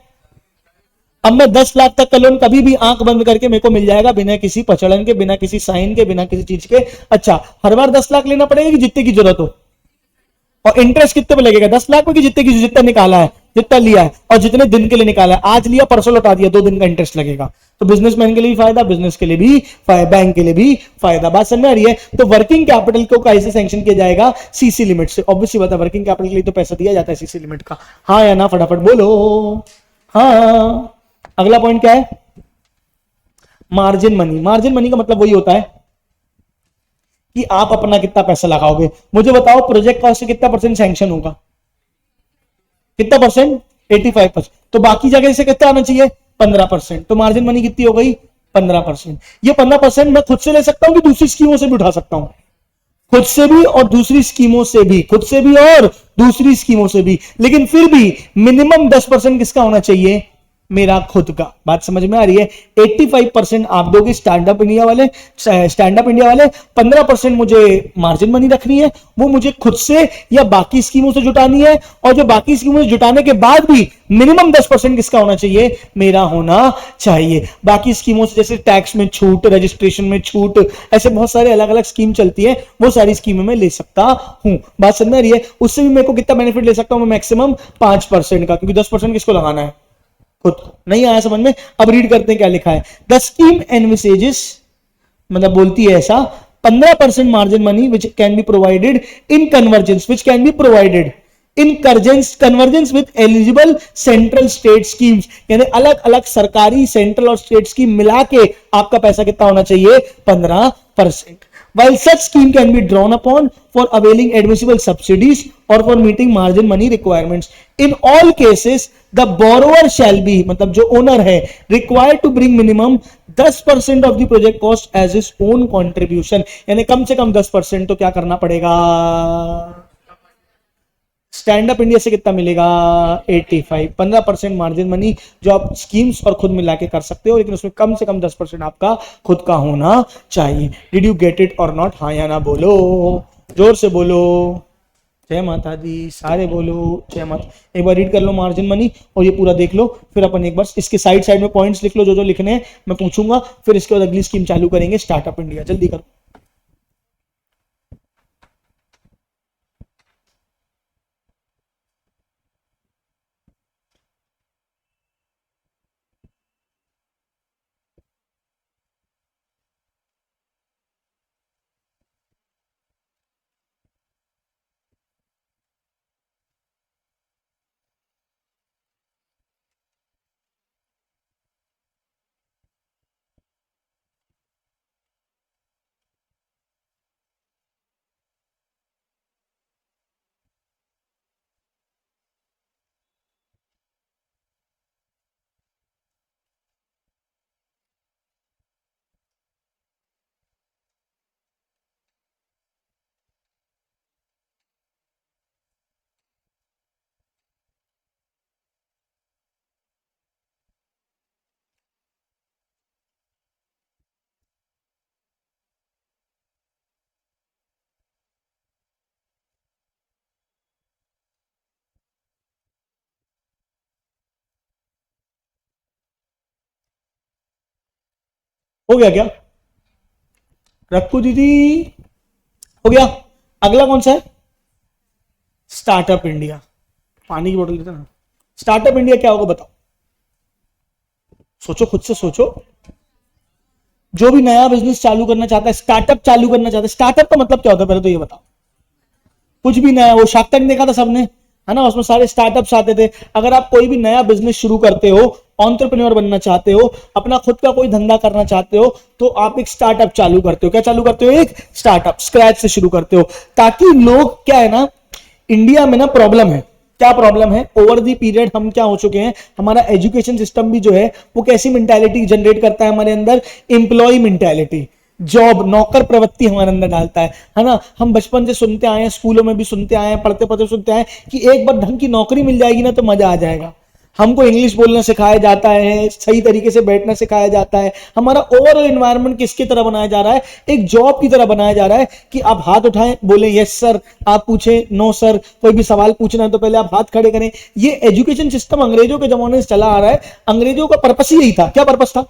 अब मैं 10 लाख तक का लोन कभी भी आंख बंद करके मेरे को मिल जाएगा, बिना किसी पचड़न के, बिना किसी साइन के, बिना किसी चीज के। अच्छा, हर बार 10 लाख लेना पड़ेगा कि जितने की जरूरत हो? और इंटरेस्ट कितने पे लगेगा? 10 लाख में कि जितने की, जितना निकाला है, जितना लिया है, और जितने दिन के लिए निकाला है। आज लिया परसों लौटा दिया, 2 दिन का इंटरेस्ट लगेगा। तो बिजनेसमैन के लिए भी फायदा, बिजनेस के लिए भी फायदा, बैंक के लिए भी फायदा। बात समझ में आ रही है? तो वर्किंग कैपिटल को कैसे सैंक्शन किया जाएगा? सीसी लिमिट से। ऑब्वियसली बात है, वर्किंग कैपिटल के लिए तो पैसा दिया जाता है सीसी लिमिट का। हाँ या ना, फटाफट बोलो। हाँ। अगला पॉइंट क्या है? Margin money. मार्जिन मनी का मतलब वही होता है कि आप अपना कितना पैसा लगाओगे। मुझे बताओ प्रोजेक्ट कॉस्ट से कितना परसेंट सैंक्शन होगा? कितना परसेंट? 85%। तो बाकी जगह से कितना आना चाहिए? 15%। तो मार्जिन मनी कितनी हो गई? 15%। ये 15% मैं खुद से ले सकता हूं कि दूसरी स्कीमों से भी उठा सकता हूं? खुद से भी और दूसरी स्कीमों से भी, खुद से भी और दूसरी स्कीमों से भी। लेकिन फिर भी मिनिमम 10% किसका होना चाहिए? मेरा खुद का। बात समझ में आ रही है? 85% आप दोगे स्टैंड अप इंडिया वाले, 15% मुझे मार्जिन मनी रखनी है, वो मुझे खुद से या बाकी स्कीमों से जुटानी है। और जो बाकी स्कीमों से जुटाने के बाद भी मिनिमम 10% किसका होना चाहिए? मेरा होना चाहिए। बाकी स्कीमों से जैसे टैक्स में छूट, रजिस्ट्रेशन में छूट, ऐसे बहुत सारे अलग अलग स्कीम चलती है, वो सारी स्कीमें मैं ले सकता हूं। बात समझ में आ रही है? उससे भी मेरे को कितना बेनिफिट ले सकता हूं मैं? मैक्सिमम 5% का, क्योंकि 10% किसको लगाना है? खुद को। नहीं आया समझ में? अब रीड करते हैं क्या लिखा है। द स्कीम एनविसेजेस, मतलब बोलती है ऐसा, 15% margin money which can be provided in convergence, which can be provided in convergence with eligible central state schemes. यानी अलग अलग सरकारी सेंट्रल और स्टेट स्कीम मिला के आपका पैसा कितना होना चाहिए? 15%। while such scheme can be drawn upon for availing admissible subsidies or for meeting margin money requirements, in all cases the borrower shall be, मतलब जो ओनर है, required to bring minimum 10% of the project cost as his own contribution। यानी कम से कम 10% तो क्या करना पड़ेगा? Stand up India से कितना मिलेगा? 85। 15% मार्जिन मनी जो आप स्कीम्स और खुद मिला के कर सकते हो, लेकिन उसमें कम से कम 10% आपका खुद का होना चाहिए। डिड यू गेट इट और नॉट? हाँ या ना बोलो, जोर से बोलो। जय माता दी, सारे बोलो जय माता। एक बार रीड कर लो मार्जिन मनी और ये पूरा देख लो, फिर अपन एक बार इसके साइड साइड में पॉइंट्स लिख लो जो जो लिखने हैं, मैं पूछूंगा, फिर इसके बाद अगली स्कीम चालू करेंगे स्टार्टअप इंडिया। जल्दी करो। हो गया क्या रक्कू दीदी? हो गया। अगला कौन सा है? Startup India. पानी की बोतल देते ना। स्टार्टअप इंडिया क्या होगा बताओ, सोचो, खुद से सोचो। जो भी नया बिजनेस चालू करना चाहता है, स्टार्टअप चालू करना चाहता है, स्टार्टअप का मतलब क्या होता है पहले तो ये बताओ। कुछ भी नया, वो शार्क टैंक देखा था सबने, है ना, उसमें सारे स्टार्टअप्स आते थे। अगर आप कोई भी नया बिजनेस शुरू करते हो, एंटरप्रेन्योर बनना चाहते हो, अपना खुद का कोई धंधा करना चाहते हो, तो आप एक स्टार्टअप चालू करते हो। क्या चालू करते हो? एक स्टार्टअप, स्क्रैच से शुरू करते हो। ताकि लोग, क्या है ना, इंडिया में ना प्रॉब्लम है, क्या प्रॉब्लम है, ओवर दी पीरियड हम क्या हो चुके हैं, हमारा एजुकेशन सिस्टम भी जो है वो कैसी मेंटालिटी जनरेट करता है हमारे अंदर, एम्प्लॉय मेंटालिटी, जॉब, नौकर प्रवृत्ति हमारे अंदर डालता है ना। हम बचपन से सुनते आए हैं, स्कूलों में भी सुनते आए हैं, पढ़ते पढ़ते सुनते आए हैं कि एक बार ढंग की नौकरी मिल जाएगी ना तो मजा आ जाएगा। हमको इंग्लिश बोलना सिखाया जाता है, सही तरीके से बैठना सिखाया जाता है। हमारा ओवरऑल एनवायरनमेंट किसकी तरह बनाया जा रहा है? एक जॉब की तरह बनाया जा रहा है कि आप हाथ उठाएं, बोले यस सर, आप पूछें नो सर, कोई भी सवाल पूछना है तो पहले आप हाथ खड़े करें। ये एजुकेशन सिस्टम अंग्रेजों के जमाने से चला आ रहा है। अंग्रेजों का पर्पस ही यही था। क्या पर्पस था?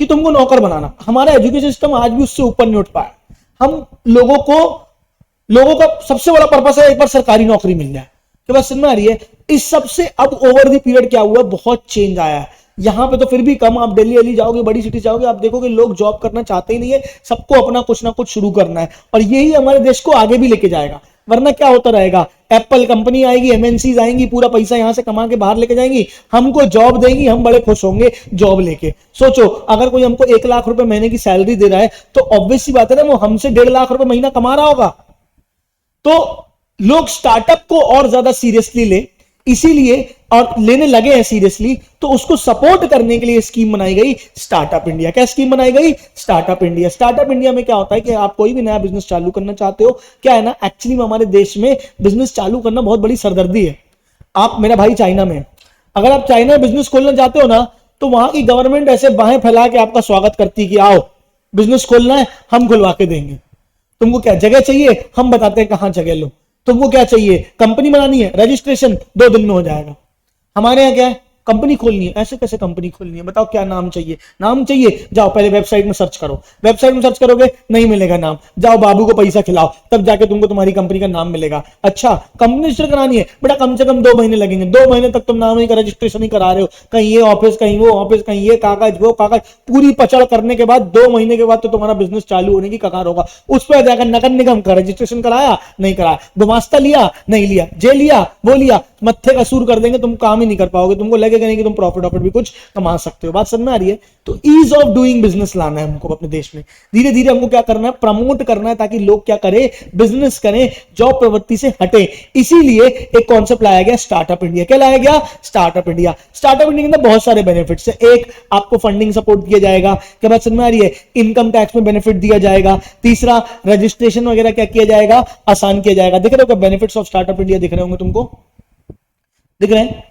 कि तुमको नौकर बनाना। हमारा एजुकेशन सिस्टम आज भी उससे ऊपर नहीं उठ पाया। हम लोगों का सबसे बड़ा पर्पस है एक बार सरकारी नौकरी मिल जाए। क्या बात समझ में आ रही है? इस सबसे अब ओवर द पीरियड क्या हुआ, बहुत चेंज आया है। यहां पे तो फिर भी कम, आप दिल्ली जाओगे, बड़ी सिटी जाओगे, आप देखोगे लोग जॉब करना चाहते ही नहीं है, सबको अपना कुछ ना कुछ शुरू करना है। और यही हमारे देश को आगे भी लेके जाएगा। वरना क्या होता रहेगा, एप्पल कंपनी आएगी, एमएनसीज आएंगी, पूरा पैसा यहां से कमा के बाहर लेके जाएंगी, हमको जॉब देंगी, हम बड़े खुश होंगे जॉब लेके। सोचो, अगर कोई हमको 1 लाख रुपए महीने की सैलरी दे रहा है तो ऑब्वियस सी बात है ना, वो हमसे 1.5 लाख रुपए महीना कमा रहा होगा। तो लोग स्टार्टअप को और ज्यादा सीरियसली ले, इसीलिए और लेने लगे हैं सीरियसली, तो उसको सपोर्ट करने के लिए स्कीम बनाई गई स्टार्टअप इंडिया। क्या स्कीम बनाई गई? Startup India. स्टार्टअप इंडिया में क्या होता है कि आप कोई भी नया बिजनेस चालू करना चाहते हो, क्या है ना, एक्चुअली में हमारे देश में बिजनेस चालू करना बहुत बड़ी सरदर्दी है। आप, मेरा भाई चाइना में, अगर आप चाइना में बिजनेस खोलना चाहते हो ना, तो वहां की गवर्नमेंट ऐसे बाहें फैला के आपका स्वागत करती है कि आओ बिजनेस खोलना है, हम खुलवा के देंगे। तुमको क्या जगह चाहिए, हम बताते हैं कहां जगह लो। तुमको क्या चाहिए, कंपनी बनानी है, रजिस्ट्रेशन 2 दिन में हो जाएगा। हमारे यहाँ क्या है, कंपनी खोलनी है, ऐसे कैसे कंपनी खोलनी है, बताओ क्या नाम चाहिए, नाम चाहिए, जाओ पहले वेबसाइट में सर्च करो, वेबसाइट में सर्च करोगे नहीं मिलेगा नाम, जाओ बाबू को पैसा खिलाओ, तब जाके तुमको तुम्हारी कंपनी का नाम मिलेगा। अच्छा, कंपनी रजिस्टर करानी है, बेटा कम से कम 2 महीने लगेंगे, 2 महीने तक तुम नाम ही का रजिस्ट्रेशन ही करा रहे हो, कहीं ये ऑफिस, कहीं वो ऑफिस, कहीं ये कागज वो कागज, पूरी पचड़ करने के बाद 2 महीने के बाद तो तुम्हारा बिजनेस चालू होने की कगार होगा। उस पर जाकर नगर निगम का रजिस्ट्रेशन कराया, नहीं कराया, गुमास्ता लिया, नहीं लिया, जे लिया, वो लिया, मत्थे का सूर कर देंगे, तुम काम ही नहीं कर पाओगे, तुमको लगेगा नहीं कि तुम प्रॉफिट भी कुछ कमा सकते हो। बात समझ में आ रही है? तो ईज ऑफ डूइंग बिजनेस लाना है हमको अपने देश में। धीरे धीरे हमको क्या करना है, प्रमोट करना है, ताकि लोग क्या करें, बिजनेस करें, जॉब प्रवृत्ति से हटे। इसीलिए एक कॉन्सेप्ट लाया गया स्टार्टअप इंडिया। क्या लाया गया? Startup India. स्टार्टअप इंडिया के अंदर बहुत सारे बेनिफिट्स है। एक, आपको फंडिंग सपोर्ट दिया जाएगा। क्या बात समझ में आ रही है? इनकम टैक्स में बेनिफिट दिया जाएगा। तीसरा, रजिस्ट्रेशन वगैरह क्या किया जाएगा, आसान किया जाएगा। दिख रहे हो क्या बेनिफिट्स ऑफ स्टार्टअप इंडिया? दिख रहे होंगे तुमको, दिख रहे हैं?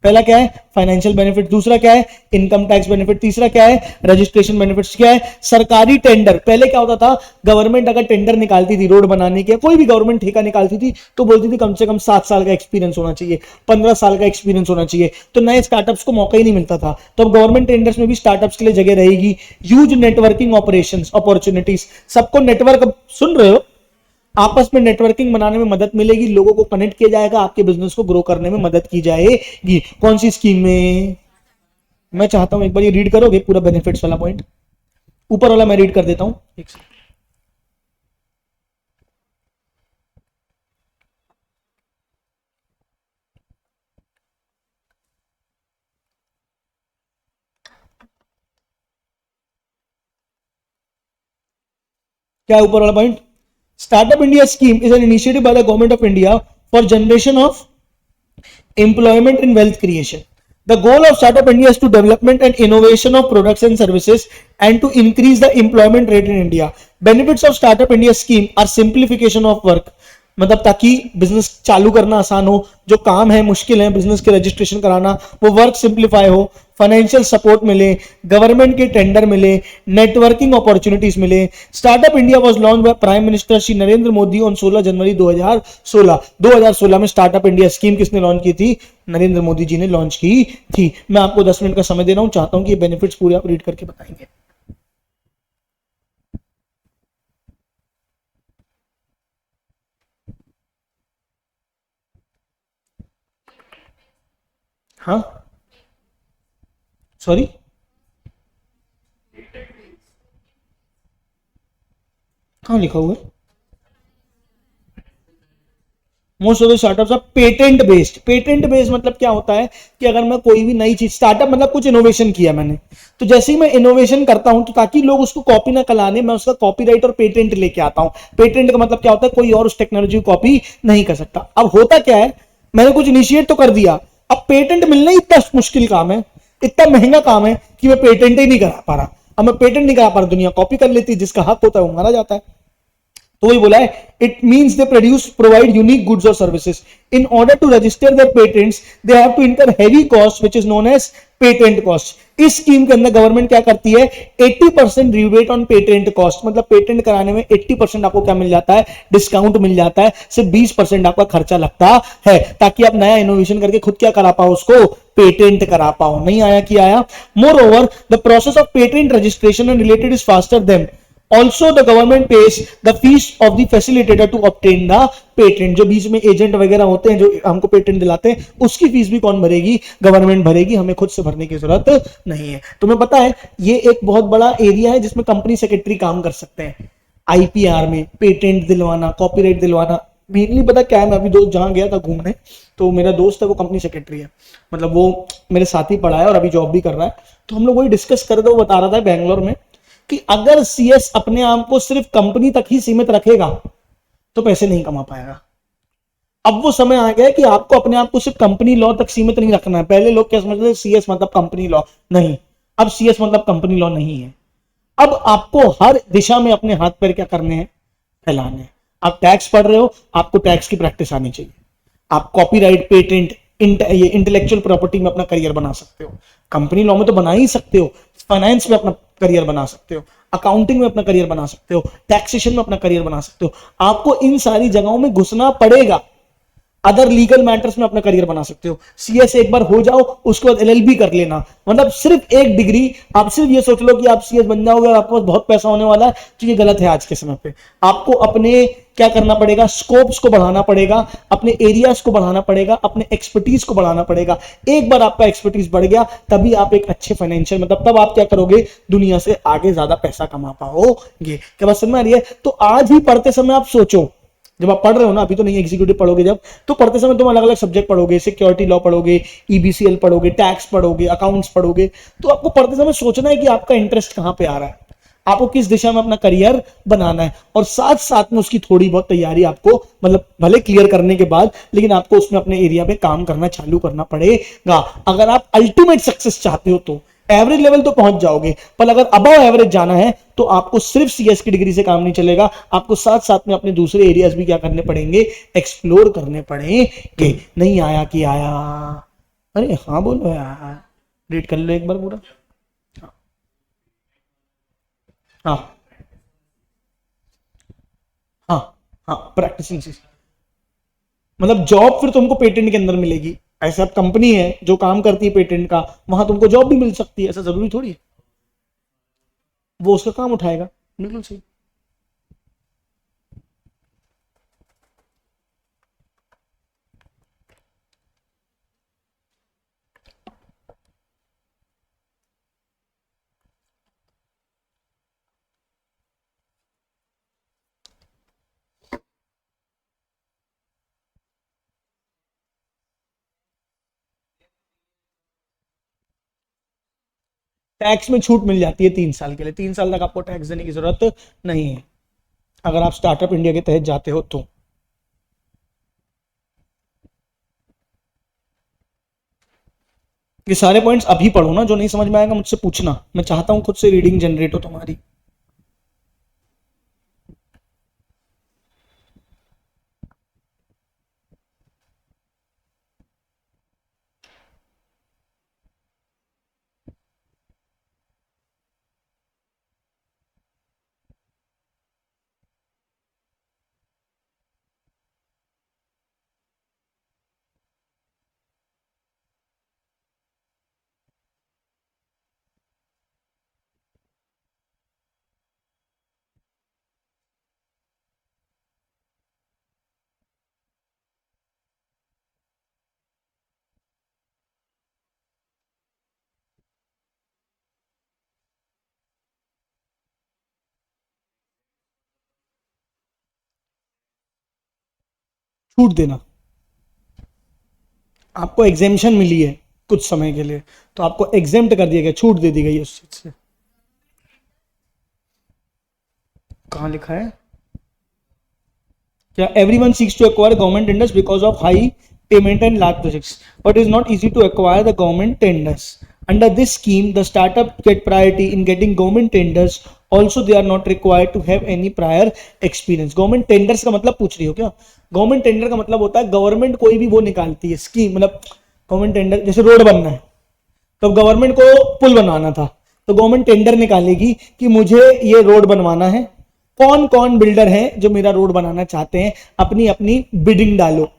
पहला क्या है, फाइनेंशियल बेनिफिट। दूसरा क्या है, इनकम टैक्स बेनिफिट। तीसरा क्या है, रजिस्ट्रेशन बेनिफिट्स। क्या है, सरकारी टेंडर। पहले क्या होता था, गवर्नमेंट अगर टेंडर निकालती थी रोड बनाने के, कोई भी गवर्नमेंट ठेका निकालती थी, तो बोलती थी कम से कम 7 साल का एक्सपीरियंस होना चाहिए, 15 साल का एक्सपीरियंस होना चाहिए। तो नए स्टार्टअप्स को मौका ही नहीं मिलता था। तो अब गवर्नमेंट टेंडर्स में भी स्टार्टअप्स के लिए जगह रहेगी। ह्यूज नेटवर्किंग ऑपरेशंस अपॉर्चुनिटीज, सबको नेटवर्क, सुन रहे हो, आपस में नेटवर्किंग बनाने में मदद मिलेगी, लोगों को कनेक्ट किया जाएगा, आपके बिजनेस को ग्रो करने में मदद की जाएगी। कौन सी स्कीम में? मैं चाहता हूं एक बार ये रीड करोगे पूरा बेनिफिट्स वाला पॉइंट, ऊपर वाला मैं रीड कर देता हूं। एक सेकंड, क्या ऊपर वाला point? Startup India scheme is an initiative by the government of India for generation of employment and wealth creation. The goal of Startup India is to development and innovation of products and services and to increase the employment rate in India. Benefits of Startup India scheme are simplification of work, मतलब ताकि business चालू करना आसान हो, जो काम है मुश्किल है बिजनेस के रजिस्ट्रेशन कराना, वो वर्क सिंप्लीफाई हो, फाइनेंशियल सपोर्ट मिले, गवर्नमेंट के टेंडर मिले, नेटवर्किंग अपॉर्चुनिटीज मिले। Startup India was launch by prime minister Shri Narendra Modi on 16 जनवरी 2016। 2016 में स्टार्टअप इंडिया स्कीम किसने लॉन्च की थी? नरेंद्र मोदी जी ने लॉन्च की थी। मैं आपको 10 मिनट का समय दे रहा हूं, चाहता हूं कि ये बेनिफिट्स पूरे आप रीड करके बताएंगे। हाँ, सॉरी, कहाँ लिखा हुआ है? Most of the startups are patent based. Patent based मतलब क्या होता है कि अगर मैं कोई भी नई चीज, स्टार्टअप मतलब कुछ इनोवेशन किया मैंने, तो जैसे ही मैं इनोवेशन करता हूं तो ताकि लोग उसको कॉपी ना कराने, मैं उसका कॉपीराइट और पेटेंट लेके आता हूं। पेटेंट का मतलब क्या होता है, कोई और उस टेक्नोलॉजी को कॉपी नहीं कर सकता। अब होता क्या है, मैंने कुछ इनिशिएट तो कर दिया, अब पेटेंट मिलना ही इतना मुश्किल काम है, इतना महंगा काम है कि मैं पेटेंट ही नहीं करा पा रहा। अब मैं पेटेंट नहीं करा पा रहा, दुनिया कॉपी कर लेती है, जिसका हक होता है वो मारा जाता है। तो वही बोला है, it means they produce provide unique goods और services. In order to register their patents they have to incur heavy cost which is known as patent cost. इस स्कीम के अंदर गवर्नमेंट क्या करती है, 80% रिबेट ऑन पेटेंट कॉस्ट, मतलब patent कराने में 80% आपको क्या मिल जाता है, डिस्काउंट मिल जाता है। सिर्फ 20% आपका खर्चा लगता है, ताकि आप नया इनोवेशन करके खुद क्या करा पाओ, उसको पेटेंट करा पाओ। नहीं आया कि आया। Moreover the process of patent registration and related is faster them. Also the government pays the fees of the facilitator to obtain the patent. जो बीच में एजेंट वगैरह होते हैं जो हमको पेटेंट दिलाते हैं, उसकी फीस भी कौन भरेगी, गवर्नमेंट भरेगी, हमें खुद से भरने की जरूरत नहीं है। तुम्हें पता है ये एक बहुत बड़ा एरिया है जिसमें कंपनी सेक्रेटरी काम कर सकते हैं। आईपीआर में पेटेंट दिलवाना, कॉपीराइट दिलवाना, मेनली पता क्या है, मैं अभी दोस्त जहां गया था घूमने, तो मेरा दोस्त है वो कंपनी सेक्रेटरी है, मतलब वो मेरे साथ ही पढ़ा है और अभी जॉब भी कर रहा है। तो हम लोग वही डिस्कस कर रहे थे, वो बता रहा था बैंगलोर में कि अगर सीएस अपने आप को सिर्फ कंपनी तक ही सीमित रखेगा तो पैसे नहीं कमा पाएगा। अब वो समय आ गया है कि आपको अपने आप को सिर्फ कंपनी लॉ तक सीमित नहीं रखना है। पहले लोग क्या समझते थे, सीएस मतलब कंपनी लॉ, नहीं, अब सीएस मतलब कंपनी लॉ नहीं है। अब आपको हर दिशा में अपने हाथ पैर क्या करने हैं, फैलाने हैं। आप टैक्स पढ़ रहे हो, आपको टैक्स की प्रैक्टिस आनी चाहिए। आप कॉपीराइट, पेटेंट, ये इंटेलेक्चुअल प्रॉपर्टी में अपना करियर बना सकते हो। कंपनी लॉ में तो बना ही सकते हो, फाइनेंस में अपना करियर बना सकते हो, अकाउंटिंग में अपना करियर बना सकते हो, टैक्सेशन में अपना करियर बना सकते हो। आपको इन सारी जगहों में घुसना पड़ेगा। अदर लीगल मैटर्स में अपना करियर बना सकते हो। सीएस एक बार हो जाओ, उसके बाद एलएलबी कर लेना, मतलब सिर्फ एक डिग्री। आप सिर्फ ये सोच लो कि आप सीएस बन जाओगे और आपके पास बहुत पैसा होने वाला है, तो ये गलत है। आज के समय पे आपको अपने क्या करना पड़ेगा, स्कोप्स को बढ़ाना पड़ेगा, अपने एरियाज को बढ़ाना पड़ेगा, अपने एक्सपर्टीज को बढ़ाना पड़ेगा। एक बार आपका एक्सपर्टीज बढ़ गया, तभी आप एक अच्छे फाइनेंशियल, मतलब तब आप क्या करोगे, दुनिया से आगे ज्यादा पैसा कमा पाओगे। क्या बात समझ में आ रही है? तो आज ही पढ़ते समय आप सोचो, जब आप पढ़ रहे हो ना, अभी तो नहीं, एग्जीक्यूटिव पढ़ोगे जब, तो पढ़ते समय तुम अलग अलग सब्जेक्ट पढ़ोगे, सिक्योरिटी लॉ पढ़ोगे, ईबीसीएल पढ़ोगे, टैक्स पढ़ोगे, अकाउंट्स पढ़ोगे। तो आपको पढ़ते समय सोचना है कि आपका इंटरेस्ट कहां पे आ रहा है, आपको किस दिशा में अपना करियर बनाना है, और साथ साथ में उसकी थोड़ी बहुत तैयारी आपको, मतलब भले क्लियर करने के बाद, लेकिन आपको उसमें अपने एरिया पे काम करना चालू करना पड़ेगा। अगर आप अल्टीमेट सक्सेस चाहते हो तो एवरेज लेवल तो पहुंच जाओगे, पर अगर अबव एवरेज जाना है तो आपको सिर्फ सीएस की डिग्री से काम नहीं चलेगा, आपको साथ साथ में अपने दूसरे एरियाज भी क्या करने पड़ेंगे, एक्सप्लोर करने पड़ेंगे। नहीं आया कि आया? अरे हाँ बोलो यार, रीड कर लो एक बार पूरा। हाँ हाँ हाँ, प्रैक्टिसिंग चीज, मतलब जॉब फिर तुमको पेटेंट के अंदर मिलेगी। ऐसा अब कंपनी है जो काम करती है पेटेंट का, वहां तुमको जॉब भी मिल सकती है, ऐसा जरूरी थोड़ी है। वो उसका काम उठाएगा। बिल्कुल सही। टैक्स में छूट मिल जाती है 3 साल के लिए, 3 साल तक आपको टैक्स देने की जरूरत नहीं है, अगर आप स्टार्टअप इंडिया के तहत जाते हो तो। ये सारे पॉइंट्स अभी पढ़ो ना, जो नहीं समझ में आएगा मुझसे पूछना, मैं चाहता हूं खुद से रीडिंग जनरेट हो तुम्हारी। छूट देना, आपको एग्जेम्पशन मिली है कुछ समय के लिए, तो आपको एग्जेम्प्ट कर दिया गया, छूट दे दी गई उस चीज से। कहां लिखा है क्या? Everyone seeks to acquire government tenders because of high payment and large projects, but it is not easy to acquire the government tenders. Under this scheme, the startup get priority in getting government tenders. Also, they are not required to have any prior experience. Government tenders का मतलब पूछ रही हो क्या? Government tender का मतलब होता है गवर्नमेंट कोई भी वो निकालती है स्कीम, मतलब गवर्नमेंट टेंडर, जैसे रोड बनना है तो गवर्नमेंट को पुल बनवाना था, तो गवर्नमेंट टेंडर निकालेगी कि मुझे ये रोड बनवाना है, कौन कौन बिल्डर हैं जो मेरा रोड बनाना चाहते हैं, अपनी अपनी बिडिंग डालो।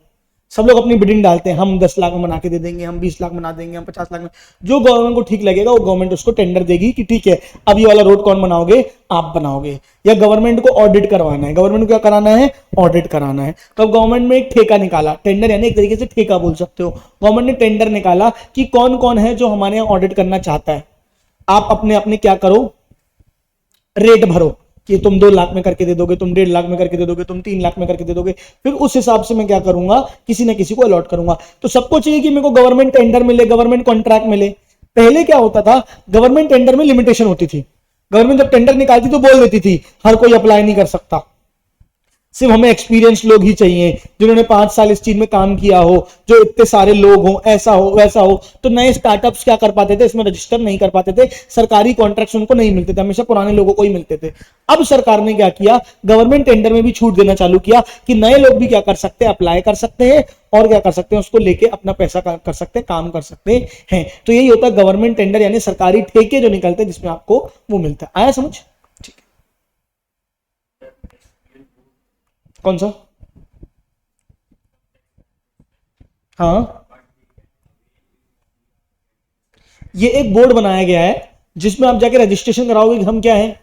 सब लोग अपनी बिडिंग डालते हैं, हम 10 लाख में बना के दे देंगे, हम 20 लाख बना देंगे, हम 50 लाख में, जो गवर्नमेंट को ठीक लगेगा वो गवर्नमेंट उसको टेंडर देगी कि ठीक है अब ये वाला रोड कौन बनाओगे, आप बनाओगे। या गवर्नमेंट को ऑडिट करवाना है, गवर्नमेंट को क्या कराना है, ऑडिट कराना है, तो अब गवर्नमेंट में एक ठेका निकाला, टेंडर यानी एक तरीके से ठेका बोल सकते हो, गवर्नमेंट ने टेंडर निकाला कि कौन कौन है जो हमारे यहाँ ऑडिट करना चाहता है, आप अपने अपने क्या करो, रेट भरो कि तुम 2 लाख में करके दे दोगे, तुम 1.5 लाख में करके दे दोगे, तुम 3 लाख में करके दे दोगे, फिर उस हिसाब से मैं क्या करूंगा, किसी ना किसी को अलॉट करूंगा। तो सबको चाहिए कि मेरे को गवर्नमेंट टेंडर मिले, गवर्नमेंट कॉन्ट्रैक्ट मिले। पहले क्या होता था, गवर्नमेंट टेंडर में लिमिटेशन होती थी, गवर्नमेंट जब टेंडर निकालती तो बोल देती थी हर कोई अप्लाई नहीं कर सकता, सिर्फ हमें एक्सपीरियंस लोग ही चाहिए जिन्होंने 5 साल इस चीज में काम किया हो, जो इतने सारे लोग हो, ऐसा हो वैसा हो। तो नए स्टार्टअप्स क्या कर पाते थे, इसमें रजिस्टर नहीं कर पाते थे, सरकारी कॉन्ट्रैक्ट्स उनको नहीं मिलते थे, हमेशा पुराने लोगों को ही मिलते थे। अब सरकार ने क्या किया, गवर्नमेंट टेंडर में भी छूट देना चालू किया कि नए लोग भी क्या कर सकते हैं, अप्लाई कर सकते हैं और क्या कर सकते हैं, उसको लेके अपना पैसा कर सकते हैं, काम कर सकते हैं। तो यही होता है गवर्नमेंट टेंडर, यानी सरकारी ठेके जो निकलते हैं जिसमें आपको वो मिलता है। आया समझ? ठीक है, कौन सा? हाँ, ये एक बोर्ड बनाया गया है जिसमें आप जाके रजिस्ट्रेशन कराओगे कि हम क्या है,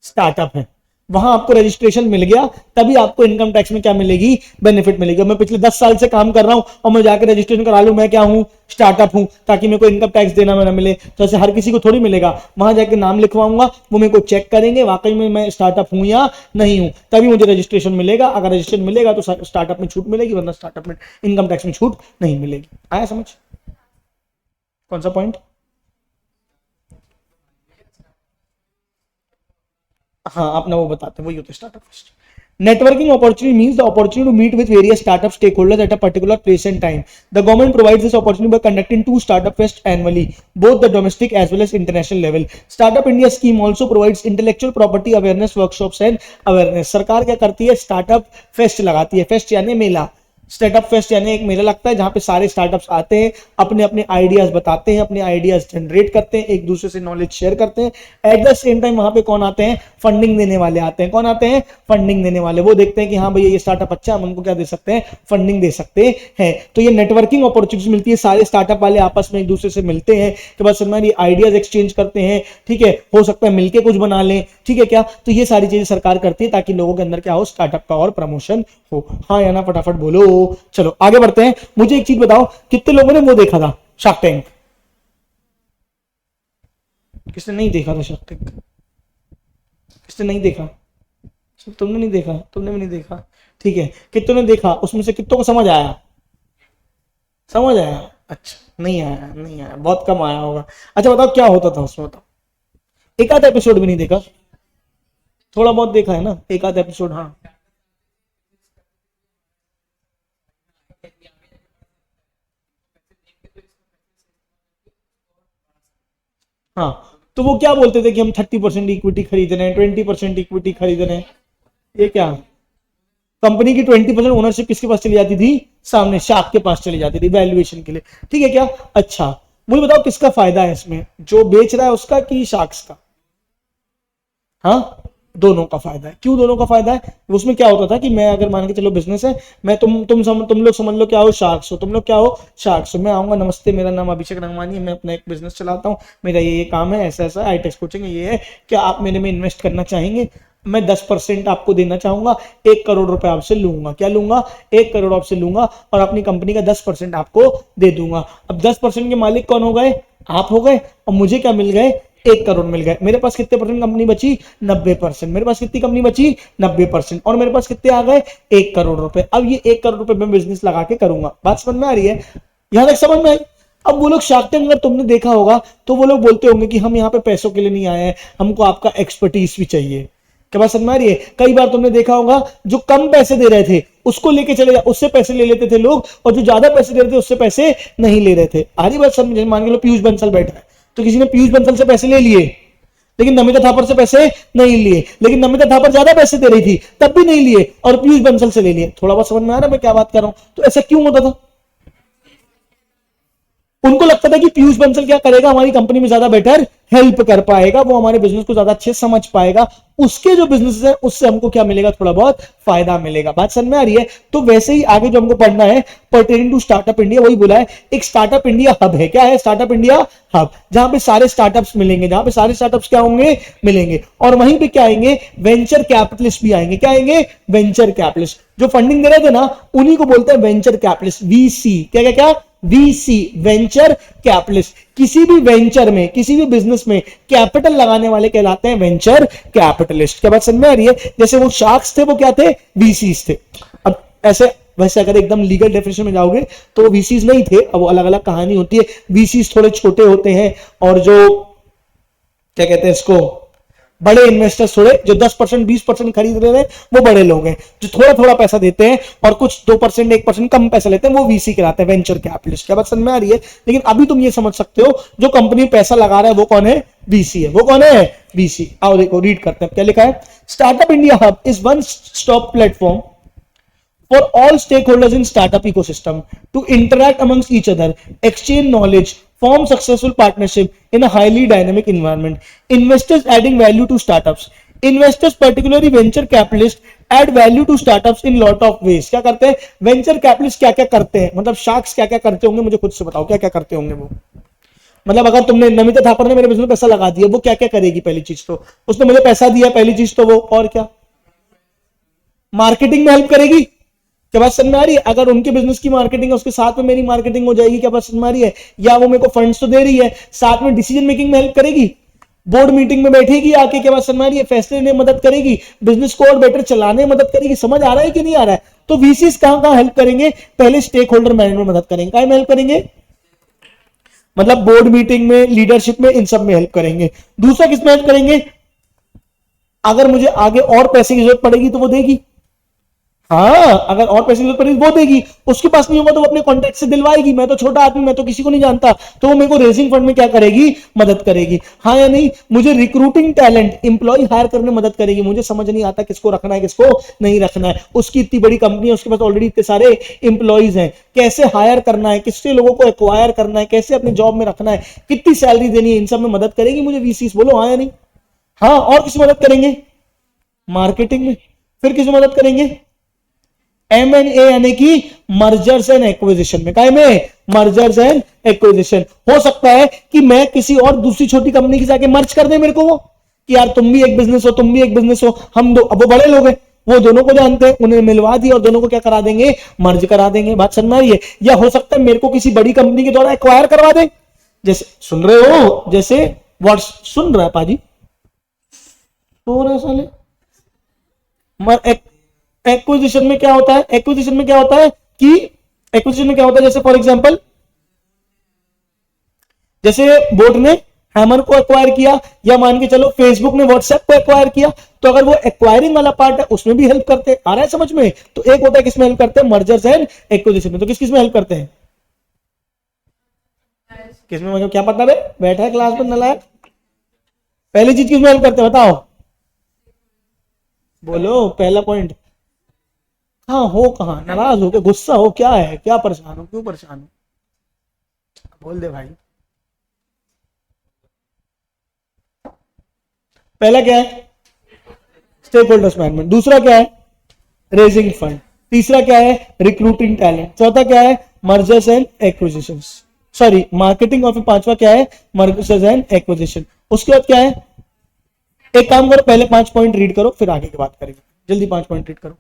स्टार्टअप है, वहां आपको रजिस्ट्रेशन मिल गया, तभी आपको इनकम टैक्स में क्या मिलेगी, बेनिफिट मिलेगी। मैं पिछले 10 साल से काम कर रहा हूं और मैं जाकर रजिस्ट्रेशन करा लूं मैं क्या हूं, स्टार्टअप हूं, ताकि मेरे को इनकम टैक्स देना ना मिले, तो ऐसे हर किसी को थोड़ी मिलेगा। वहां जाके नाम लिखवाऊंगा, वो मेरे को चेक करेंगे वाकई में मैं स्टार्टअप हूं या नहीं हूं, तभी मुझे रजिस्ट्रेशन मिलेगा। अगर रजिस्ट्रेशन मिलेगा तो स्टार्टअप में छूट मिलेगी, वरना स्टार्टअप में इनकम टैक्स में छूट नहीं मिलेगी। आया समझ? कौन सा पॉइंट? हाँ, अपना वो बताते हैं, वही होता है startup fest. Networking opportunity means the opportunity to meet with various startup stakeholders at a particular place and time. The government provides this opportunity by conducting 2 startup fest annually, both the domestic as well as international level. Startup India scheme also provides intellectual property awareness workshops and awareness. सरकार क्या करती है, startup fest लगाती है, fest यानी मेला, startup fest यानी एक मेला लगता है जहां पे सारे स्टार्टअप्स आते हैं, अपने अपने आइडियाज बताते हैं, अपने आइडियाज जनरेट करते हैं, एक दूसरे से नॉलेज शेयर करते हैं। एट द सेम टाइम वहां पे कौन आते हैं, फंडिंग देने वाले आते हैं। कौन आते हैं, फंडिंग देने वाले। वो देखते हैं कि हाँ भैया ये स्टार्टअप अच्छा है, हम उनको क्या दे सकते हैं, फंडिंग दे सकते हैं। तो ये नेटवर्किंग अपॉर्चुनिटी मिलती है, सारे स्टार्टअप वाले आपस में एक दूसरे से मिलते हैं कि बस हमारी आइडियाज एक्सचेंज करते हैं, ठीक है, हो सकता है मिलके कुछ बना लें, ठीक है क्या। तो ये सारी चीजें सरकार करती है ताकि लोगों के अंदर क्या हो, स्टार्टअप का और प्रमोशन हो। हाँ या ना, फटाफट बोलो। चलो आगे बढ़ते हैं। मुझे एक चीज बताओ, कितने लोगों ने वो देखा था शार्क टैंक? किसने नहीं देखा था शार्क टैंक? किसने नहीं देखा? तुमने नहीं देखा, तुमने भी नहीं देखा, ठीक है। कितनों ने देखा, उसमें से कितनों को समझ आया? समझ आया? अच्छा, नहीं आया, नहीं आया, बहुत कम आया होगा। अच्छा बताओ क्या होता था उसमें, बताओ। एक आध एपिसोड भी नहीं देखा? थोड़ा बहुत देखा है ना, एक आध एपिसोड। हाँ हाँ, तो वो क्या बोलते थे कि हम 30% इक्विटी खरीद रहे हैं, 20% इक्विटी खरीद रहे हैं। ये क्या, कंपनी की 20% ओनरशिप किसके पास चली जाती थी, सामने शार्क के पास चली जाती थी वैल्यूएशन के लिए, ठीक है क्या। अच्छा मुझे बताओ किसका फायदा है इसमें, जो बेच रहा है उसका कि शार्क्स का? हाँ, दोनों का फायदा है। क्यों दोनों का फायदा है? उसमें क्या होता था कि मैं अगर मान के चलो बिजनेस है, मैं तुम लोग समझ लो क्या हो, शार्क्स हो, तुम लोग क्या हो, शार्क्स हो। मैं आऊंगा, नमस्ते मेरा नाम अभिषेक रंगवानी है, मैं अपना एक बिजनेस चलाता हूँ, मेरा ये काम है, ऐसा ऐसा आई टेक्स कोचिंग ये है, क्या आप मेरे में इन्वेस्ट करना चाहेंगे? मैं 10% आपको देना चाहूंगा, 1 करोड़ रुपए आपसे लूंगा। क्या लूंगा? 1 करोड़ आपसे लूंगा और अपनी कंपनी का 10% आपको दे दूंगा। अब 10% के मालिक कौन हो गए? आप हो गए। और मुझे क्या मिल गए? 1 करोड़ मिल गए, मेरे पास कितने परसेंट कंपनी बची? 90%। मेरे पास कितनी कंपनी बची? 90%। और मेरे पास कितने आ गए? 1 करोड़ रुपए। अब ये 1 करोड़ रुपए मैं बिजनेस लगा के करूंगा। बात समझ में आ रही है? यहां तक समझ में आई? अब वो लोग शार्क टैंक अगर तुमने देखा होगा तो वो लोग बोलते होंगे कि हम यहाँ पे पैसों के लिए नहीं आए हैं, हमको आपका एक्सपर्टीज भी चाहिए। क्या बात समझ में आ रही है? कई बार तुमने देखा होगा जो कम पैसे दे रहे थे उसको लेके चले जा, उससे पैसे ले लेते थे लोग, और जो ज्यादा पैसे दे रहे थे उससे पैसे नहीं ले रहे थे। आ रही बात समझ? मान के लो पीयूष बंसल बैठा है, तो किसी ने पीयूष बंसल से पैसे ले लिए, लेकिन नमिता थापर से पैसे नहीं लिए। लेकिन नमिता थापर ज्यादा पैसे दे रही थी तब भी नहीं लिए, और पीयूष बंसल से ले लिए। थोड़ा बहुत समझ में आ रहा है मैं क्या बात कर रहा हूं? तो ऐसा क्यों होता था? उनको लगता था कि पीयूष बंसल क्या करेगा, हमारी कंपनी में ज्यादा बेटर हेल्प कर पाएगा, वो हमारे बिजनेस को ज्यादा अच्छे समझ पाएगा, उसके जो बिजनेस है उससे हमको क्या मिलेगा? थोड़ा बहुत फायदा मिलेगा। बात समझ में आ रही है? तो वैसे ही आगे जो हमको पढ़ना है पर्टेनिंग टू स्टार्टअप इंडिया, वही बोला है एक स्टार्टअप इंडिया हब है। क्या है? स्टार्टअप इंडिया हब, जहां पे सारे स्टार्टअप्स मिलेंगे, जहां पे सारे स्टार्टअप्स क्या होंगे? मिलेंगे। और वहीं पे क्या आएंगे? वेंचर कैपिटलिस्ट भी आएंगे। क्या आएंगे? Venture capitalist. जो फंडिंग दे रहे थे ना उन्हीं को बोलते हैं वेंचर कैपिटलिस्ट, वीसी। क्या क्या क्या? VC, venture capitalist. किसी भी वेंचर में, किसी भी बिजनेस में कैपिटल लगाने वाले कहलाते हैं वेंचर कैपिटलिस्ट। क्या बात समझ में आ रही है? जैसे वो शार्क्स थे वो क्या थे? वीसीस थे। अब ऐसे वैसे अगर एकदम लीगल डेफिनेशन में जाओगे तो वो वीसीस नहीं थे, अब वो अलग अलग कहानी होती है। वीसीस थोड़े छोटे होते हैं, और जो क्या कहते हैं इसको, बड़े इन्वेस्टर्स थोड़े, जो 10% 20% खरीद रहे हैं वो बड़े लोग हैं। जो थोड़ा थोड़ा पैसा देते हैं और कुछ 2% 1% कम पैसा लेते हैं वो वीसी कहलाते हैं, वेंचर कैपिटलिस्ट। क्या बात समझ में आ रही है? लेकिन अभी तुम ये समझ सकते हो जो कंपनी में पैसा लगा रहा है वो कौन है? वीसी है। वो कौन है? वीसी। आओ देखो रीड करते हैं क्या लिखा है। Startup India hub is one stop platform for all stakeholders in startup ecosystem to interact amongst each other, exchange knowledge, form successful partnership in a highly dynamic environment. Investors adding value to startups. Investors, particularly venture capitalists, add value to startups in lot of ways. क्या करते हैं venture capitalist? क्या क्या करते हैं मतलब sharks क्या क्या करते होंगे? मुझे खुद से बताओ क्या क्या करते होंगे वो। मतलब अगर तुमने, नमिता थापर ने मेरे बिजनेस में पैसा लगा दिया, वो क्या क्या करेगी? पहली चीज तो उसने मुझे पैसा दिया, पहली चीज तो वो, और क्या? मार्केटिंग में हेल्प करेगी। क्या बात समझ में आ रही है? अगर उनके बिजनेस की मार्केटिंग है उसके साथ में मेरी मार्केटिंग हो जाएगी। क्या बात समझ में आ रही है? या वो मेरे को फंड्स तो दे रही है, साथ में डिसीजन मेकिंग में हेल्प करेगी, बोर्ड मीटिंग में बैठेगी आके। क्या बात समझ में आ रही है? फैसले लेने में मदद करेगी, बिजनेस को और बेटर चलाने में मदद करेगी। समझ आ रहा है कि नहीं आ रहा है? तो वीसीस कहां कहां हेल्प करेंगे? पहले स्टेक होल्डर मैनेजमेंट में मदद करेंगे। क्या में हेल्प करेंगे? मतलब बोर्ड मीटिंग में, लीडरशिप में, इन सब में हेल्प करेंगे। दूसरा किसमें हेल्प करेंगे? अगर मुझे आगे और पैसे की जरूरत पड़ेगी तो वो देगी। हाँ, अगर और पैसे की जरूरत पड़ेगी वो देगी। उसके पास नहीं होगा तो वो अपने कॉन्टेक्ट से दिलवाएगी। मैं तो छोटा आदमी, मैं तो किसी को नहीं जानता, तो वो मेरे को रेजिंग फंड में क्या करेगी? मदद करेगी। हाँ या नहीं? मुझे रिक्रूटिंग टैलेंट, इंप्लॉय हायर करने में मदद करेगी। मुझे समझ नहीं आता किसको रखना है किसको नहीं रखना है। उसकी इतनी बड़ी कंपनी है, उसके पास ऑलरेडी इतने सारे इंप्लॉयज हैं, कैसे हायर करना है, किससे लोगों को एक्वायर करना है, कैसे अपने जॉब में रखना है, कितनी सैलरी देनी है, इन सब में मदद करेगी मुझे वीसीस। बोलो हाँ या नहीं? हाँ। और किसी मदद करेंगे? मार्केटिंग में। फिर किसी मदद करेंगे? M&A यानी कि मर्जर्स एंड एक्विजिशन में। काय में? Mergers and acquisition. हो सकता है कि मैं किसी और दूसरी छोटी कंपनी की जाके मर्ज कर दे मेरे को वो, कि यार तुम भी एक बिजनेस हो, तुम भी एक बिजनेस हो, हम दो। अब वो बड़े लोग हैं, वो दोनों को जानते हैं, उन्हें मिलवा दिया और दोनों को क्या करा देंगे? मर्ज करा देंगे। बात समझ में आ रही है? या हो सकता है मेरे को किसी बड़ी कंपनी के द्वारा एक्वायर करवा दे। जैसे सुन रहे हो? जैसे व्हाट सुन रहा है पाजी? तो रहे साले। एक्विजिशन में क्या होता है? एक्विजिशन में क्या होता है कि एक्विजिशन में क्या होता है, जैसे फॉर एग्जांपल, जैसे बोट ने हैमर को एक्वायर किया, या मान के चलो फेसबुक ने व्हाट्सएप को एक्वायर किया, तो अगर वो एक्वायरिंग वाला पार्ट है उसमें भी हेल्प करते हैं। आ रहा है समझ में? तो एक होता है किसमें हेल्प करते हैं? मर्जर्स एंड एक्विजिशन में। तो किस किस में हेल्प करते हैं? किसमें? मतलब क्या पता है? बैठा है क्लास में नलायक। पहली चीज किसमें हेल्प करते हैं बताओ? बोलो पहला पॉइंट। हाँ, हो कहाँ? नाराज हो? क्या गुस्सा हो? क्या है? क्या परेशान हो? क्यों परेशान हो? बोल दे भाई। पहला क्या है? Stake holders management. दूसरा क्या है? Raising fund. तीसरा क्या है? Recruiting talent. चौथा क्या है? Mergers and acquisition. Sorry, marketing. और फिर पांचवा क्या है? Mergers and acquisition. उसके बाद क्या है? एक काम करो, पहले 5 पॉइंट रीड करो फिर आगे की बात करेंगे। जल्दी 5 पॉइंट रीड करो।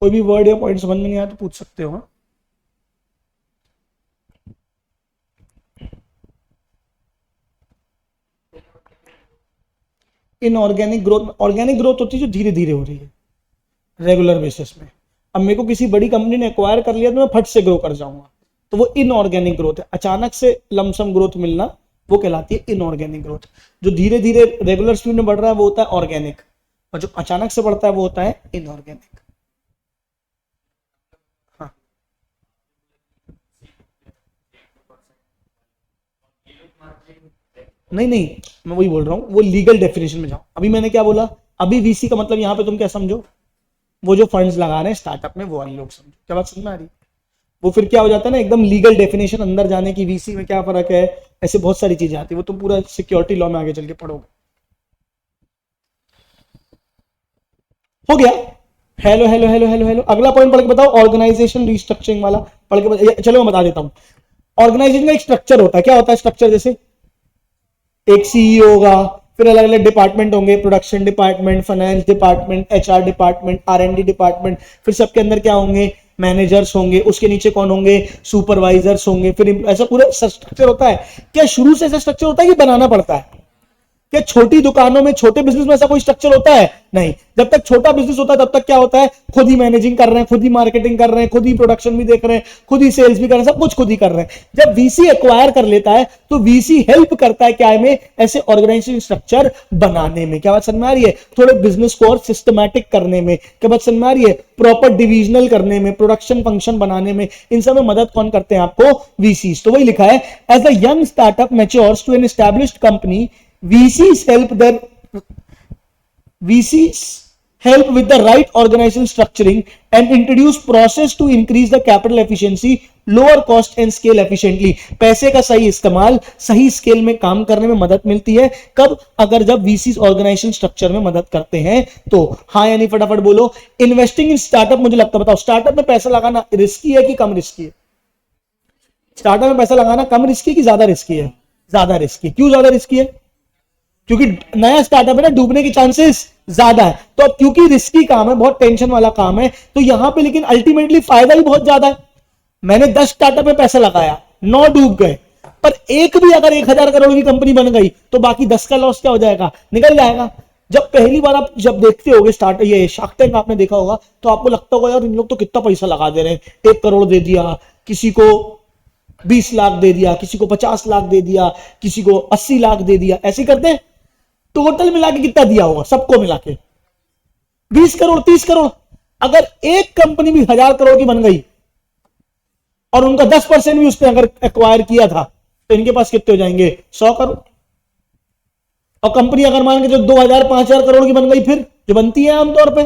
कोई भी वर्ड या पॉइंट समझ में नहीं आया तो पूछ सकते हो। हाँ? इनऑर्गेनिक ग्रोथ, ऑर्गेनिक ग्रोथ होती है जो धीरे धीरे हो रही है रेगुलर बेसिस में। अब मेरे को किसी बड़ी कंपनी ने एक्वायर कर लिया तो मैं फट से ग्रो कर जाऊंगा, तो वो इनऑर्गेनिक ग्रोथ है। अचानक से लमसम ग्रोथ मिलना वो कहलाती है इनऑर्गेनिक ग्रोथ। जो धीरे धीरे रेगुलर स्पीड में बढ़ रहा है वो होता है ऑर्गेनिक, और जो अचानक से बढ़ता है वो होता है इनऑर्गेनिक। हाँ, नहीं नहीं, मैं वही बोल रहा हूँ, वो लीगल डेफिनेशन में जाओ। अभी मैंने क्या बोला, अभी वीसी का मतलब यहाँ पे तुम क्या समझो, वो जो फंड्स लगा रहे हैं स्टार्टअप में वो वाले लोग समझो। क्या बात समझ में आ रही है? वो फिर क्या हो जाता है ना, एकदम लीगल डेफिनेशन अंदर जाने की, वीसी में क्या फर्क है, ऐसे बहुत सारी चीजें आती है, वो तुम पूरा सिक्योरिटी लॉ में आगे चल के पढ़ोगे। हो गया। Hello hello hello hello hello, अगला पॉइंट पढ़ के बताओ, ऑर्गेनाइजेशन रिस्ट्रक्चरिंग वाला पढ़ के चलो मैं बता देता हूं। ऑर्गेनाइजेशन का एक स्ट्रक्चर होता है, क्या होता है स्ट्रक्चर, जैसे एक सीईओ होगा, फिर अलग अलग डिपार्टमेंट होंगे, production department, finance department, HR department, R and D department, फिर सबके अंदर क्या होंगे, मैनेजर्स होंगे, उसके नीचे कौन होंगे, सुपरवाइजर्स होंगे, फिर ऐसा पूरा स्ट्रक्चर होता है। क्या शुरू से ऐसा स्ट्रक्चर होता है कि बनाना पड़ता है? क्या छोटी दुकानों में, छोटे बिजनेस में ऐसा कोई स्ट्रक्चर होता है? नहीं। जब तक छोटा बिजनेस होता है तब तक क्या होता है, खुद ही मैनेजिंग कर रहे हैं, खुद ही मार्केटिंग कर रहे हैं, खुद ही प्रोडक्शन भी देख रहे हैं, खुद ही सेल्स भी कर रहे हैं, सब कुछ खुद ही कर रहे हैं। जब वीसी एक्वायर कर लेता है तो वीसी हेल्प करता है क्या में, ऐसे ऑर्गेनाइजेशन स्ट्रक्चर बनाने में। क्या बात समझ में आ रही है? थोड़े बिजनेस को और सिस्टमैटिक करने में। क्या बात समझ में आ रही है? प्रॉपर डिविजनल करने में, प्रोडक्शन फंक्शन बनाने में, इन सब में मदद कौन करते हैं आपको? वीसीज। तो वही लिखा है, as a young startup matures to an established company, VCs help with the right organizational structuring and introduce process to increase the capital efficiency, lower cost and scale efficiently। पैसे का सही इस्तेमाल, सही स्केल में काम करने में मदद मिलती है। कब? अगर जब VCs ऑर्गेनाइजेशन स्ट्रक्चर में मदद करते हैं तो। हाँ यानी फटाफट बोलो। इन्वेस्टिंग इन स्टार्टअप, मुझे लगता है, बताओ स्टार्टअप में पैसा लगाना रिस्की है कि कम रिस्की है? स्टार्टअप में पैसा लगाना कम रिस्की कि ज्यादा रिस्की है? ज्यादा रिस्की। क्यों ज्यादा रिस्की है? क्योंकि नया स्टार्टअप है ना, डूबने की चांसेस ज्यादा है। तो अब क्योंकि रिस्की काम है, बहुत टेंशन वाला काम है, तो यहां पे लेकिन अल्टीमेटली फायदा ही बहुत ज्यादा है। मैंने 10 स्टार्टअप में पैसा लगाया, 9 डूब गए, पर एक भी अगर 1000 करोड़ की कंपनी बन गई तो बाकी 10 का लॉस क्या हो जाएगा? निकल जाएगा। जब पहली बार आप जब देखते होगे स्टार्ट, ये शार्क टैंक आपने देखा होगा, तो आपको लगता होगा यार इन लोग तो कितना पैसा लगा दे रहे हैं, 1 करोड़ दे दिया, किसी को 20 लाख दे दिया, किसी को 50 लाख दे दिया, किसी को 80 लाख दे दिया, ऐसे करते हैं। टोटल मिला के कितना दिया होगा सबको मिला के? 20 करोड़, 30 करोड़। अगर एक कंपनी भी 1000 करोड़ की बन गई और उनका 10% भी उसने अगर एक्वायर किया था तो इनके पास कितने हो जाएंगे? 100 करोड़। और कंपनी अगर मान के जो 2000 5000 करोड़ की बन गई, फिर जो बनती है आमतौर पे,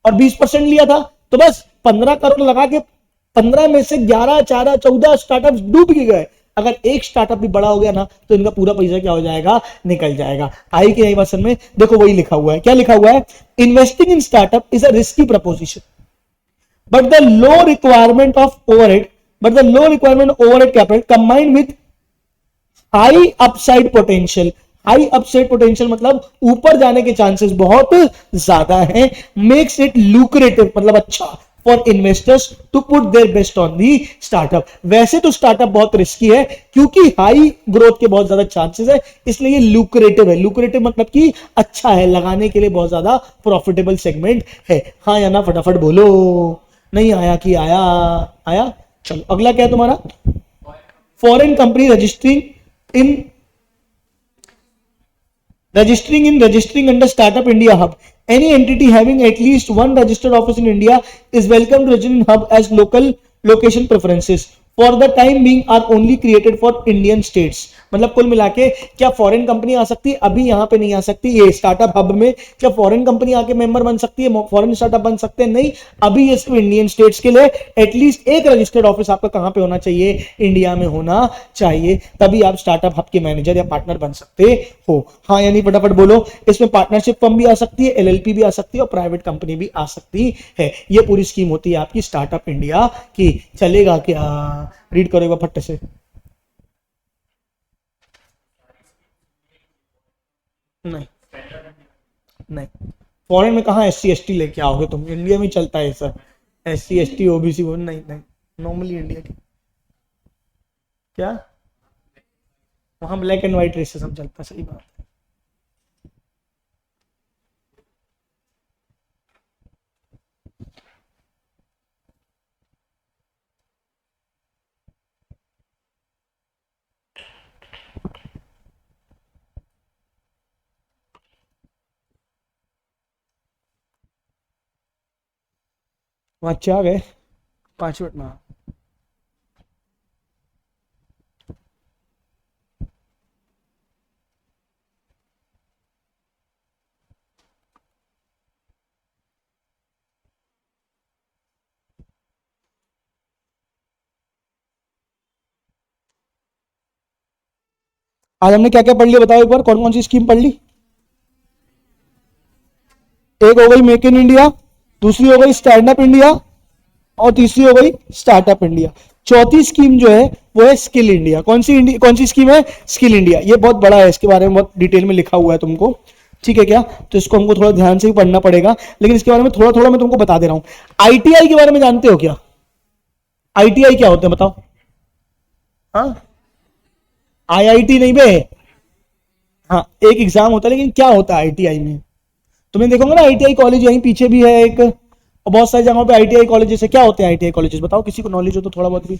और 20% लिया था, तो बस 15 करोड़ लगा के 15 में से 11 4 14 स्टार्टअप डूब गए। अगर एक स्टार्टअप भी बड़ा हो गया ना तो इनका पूरा पैसा क्या हो जाएगा? निकल जाएगा। आई कि नहीं बात समझ में? देखो वही लिखा हुआ है, क्या लिखा हुआ है, investing in startup is a risky preposition but the low requirement of overhead capital combined with high upside potential. High upside potential मतलब ऊपर जाने के चांसेस बहुत ज्यादा हैं। मेक्स इट लुक्रेटिव मतलब अच्छा for investors to put their best on the startup. वैसे तो स्टार्टअप बहुत रिस्की है क्योंकि हाई ग्रोथ के बहुत ज्यादा चांसेस है, इसलिए ये लुक्रेटिव है। लुक्रेटिव मतलब कि अच्छा है, लगाने के लिए बहुत ज्यादा प्रॉफिटेबल सेगमेंट है। हाँ या ना फटाफट बोलो। नहीं आया कि आया? आया। चलो अगला क्या है तुम्हारा? Foreign company registering under Startup India Hub. Any entity having at least one registered office in India is welcome to register in Hub as local location preferences. For the time being are only created for Indian states. मतलब कुल मिला के क्या foreign company आ सकती है? अभी यहां पे नहीं आ सकती। ये स्टार्टअप हब में क्या फॉरेन कंपनी आके मेंबर बन सकती है, फॉरेन स्टार्टअप बन सकते हैं? नहीं, अभी ये सिर्फ इंडियन स्टेट्स के लिए। एटलीस्ट एक रजिस्टर्ड ऑफिस आपका कहां पे होना चाहिए? इंडिया में होना चाहिए, तभी आप स्टार्टअप हब के मैनेजर या पार्टनर बन सकते हो। हाँ यानी फटाफट बोलो। इसमें पार्टनरशिप फर्म भी आ सकती है, एलएलपी भी आ सकती है और प्राइवेट कंपनी भी आ सकती है। ये पूरी स्कीम होती है आपकी स्टार्टअप इंडिया की। चलेगा क्या? रीड करो एक बार फट्टे से। नहीं नहीं, फॉरेन में कहां SC ST लेके आओगे तुम? इंडिया में चलता है सर। SC ST OBC वो नहीं नहीं, नॉर्मली इंडिया की क्या, वहां ब्लैक एंड व्हाइट रेसिज्म चलता है, सही बात है। वहां अच्छे आ गए 5 मिनट में। आज हमने क्या क्या पढ़ लिया बताओ एक बार, कौन कौन सी स्कीम पढ़ ली। एक हो गई मेक इन इंडिया, दूसरी हो गई स्टैंड अप इंडिया, और तीसरी हो गई स्टार्टअप इंडिया। चौथी स्कीम जो है वो है स्किल इंडिया। कौन सी स्कीम है, स्किल इंडिया। ये बहुत बड़ा है, इसके बारे में बहुत डिटेल में लिखा हुआ है तुमको, ठीक है क्या, तो इसको हमको थोड़ा ध्यान से भी पढ़ना पड़ेगा, लेकिन इसके बारे में थोड़ा थोड़ा मैं तुमको बता दे रहा हूं। ITI के बारे में जानते हो क्या, ITI क्या होता है बताओ। हाँ, IIT नहीं बे, हाँ एक एग्जाम होता है, लेकिन क्या होता है ITI में, तुमने देखोगे ना ITI कॉलेज यहीं पीछे भी है एक, और बहुत सारी जगहों पे ITI कॉलेजेस है। क्या होते हैं ITI कॉलेजेस बताओ, किसी को नॉलेज हो तो थोड़ा बहुत भी।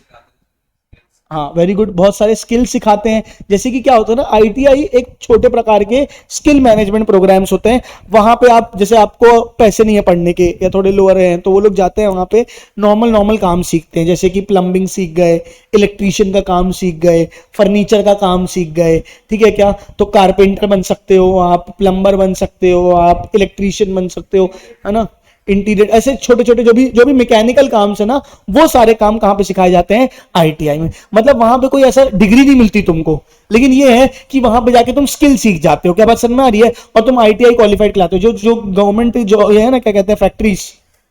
हाँ वेरी गुड, बहुत सारे स्किल सिखाते हैं। जैसे कि क्या होता है ना, ITI एक छोटे प्रकार के स्किल मैनेजमेंट प्रोग्राम्स होते हैं। वहां पे आप, जैसे आपको पैसे नहीं है पढ़ने के या थोड़े लोअर हैं, तो वो लोग जाते हैं वहां पे, नॉर्मल नॉर्मल काम सीखते हैं, जैसे कि प्लम्बिंग सीख गए, इलेक्ट्रीशियन का काम सीख गए, फर्नीचर का काम सीख गए, ठीक है क्या, तो कारपेंटर बन सकते हो आप, प्लम्बर बन सकते हो आप, इलेक्ट्रीशियन बन सकते हो, है ना, इंटीरियर, ऐसे छोटे छोटे जो भी मैकेनिकल काम है ना, वो सारे काम कहां पे सिखाए जाते हैं, ITI में। मतलब वहां पे कोई ऐसा डिग्री नहीं मिलती तुमको, लेकिन ये है कि वहां पे जाके तुम स्किल सीख जाते हो। क्या बात समझ में आ रही है, और तुम ITI क्वालिफाइड कहलाते हो। जो जो गवर्नमेंट जो ये है ना, क्या कहते हैं, फैक्ट्रीज,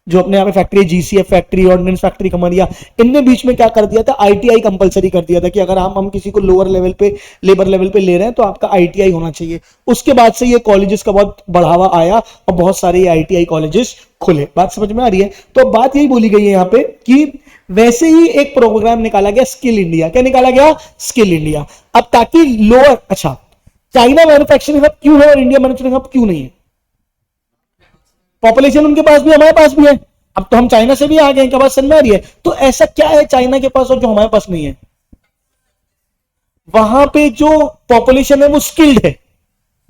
जो अपने यहाँ पे factory, GCF factory, ordnance factory Khamaria, इनने बीच में क्या कर दिया था, ITI कंपलसरी कर दिया था कि अगर हम किसी को लोअर लेवल पे, लेबर लेवल पे ले रहे हैं, तो आपका ITI होना चाहिए। उसके बाद से ये कॉलेजेस का बहुत बढ़ावा आया और बहुत सारे ये ITI कॉलेजेस खुले। बात समझ में आ रही है, तो बात यही बोली गई है यहाँ पे कि वैसे ही एक प्रोग्राम निकाला गया स्किल इंडिया। क्या निकाला गया, स्किल इंडिया। अब ताकि लोअर, अच्छा, चाइना मैन्युफैक्चरिंग हब क्यों है और इंडिया मैन्युफैक्चरिंग हब क्यों नहीं है, पॉपुलेशन उनके पास भी हमारे पास भी है, अब तो हम चाइना से भी आ गए, क्या बात समझ में आ रही है। तो ऐसा क्या है चाइना के पास और जो हमारे पास नहीं है, वहां पे जो पॉपुलेशन है वो स्किल्ड है,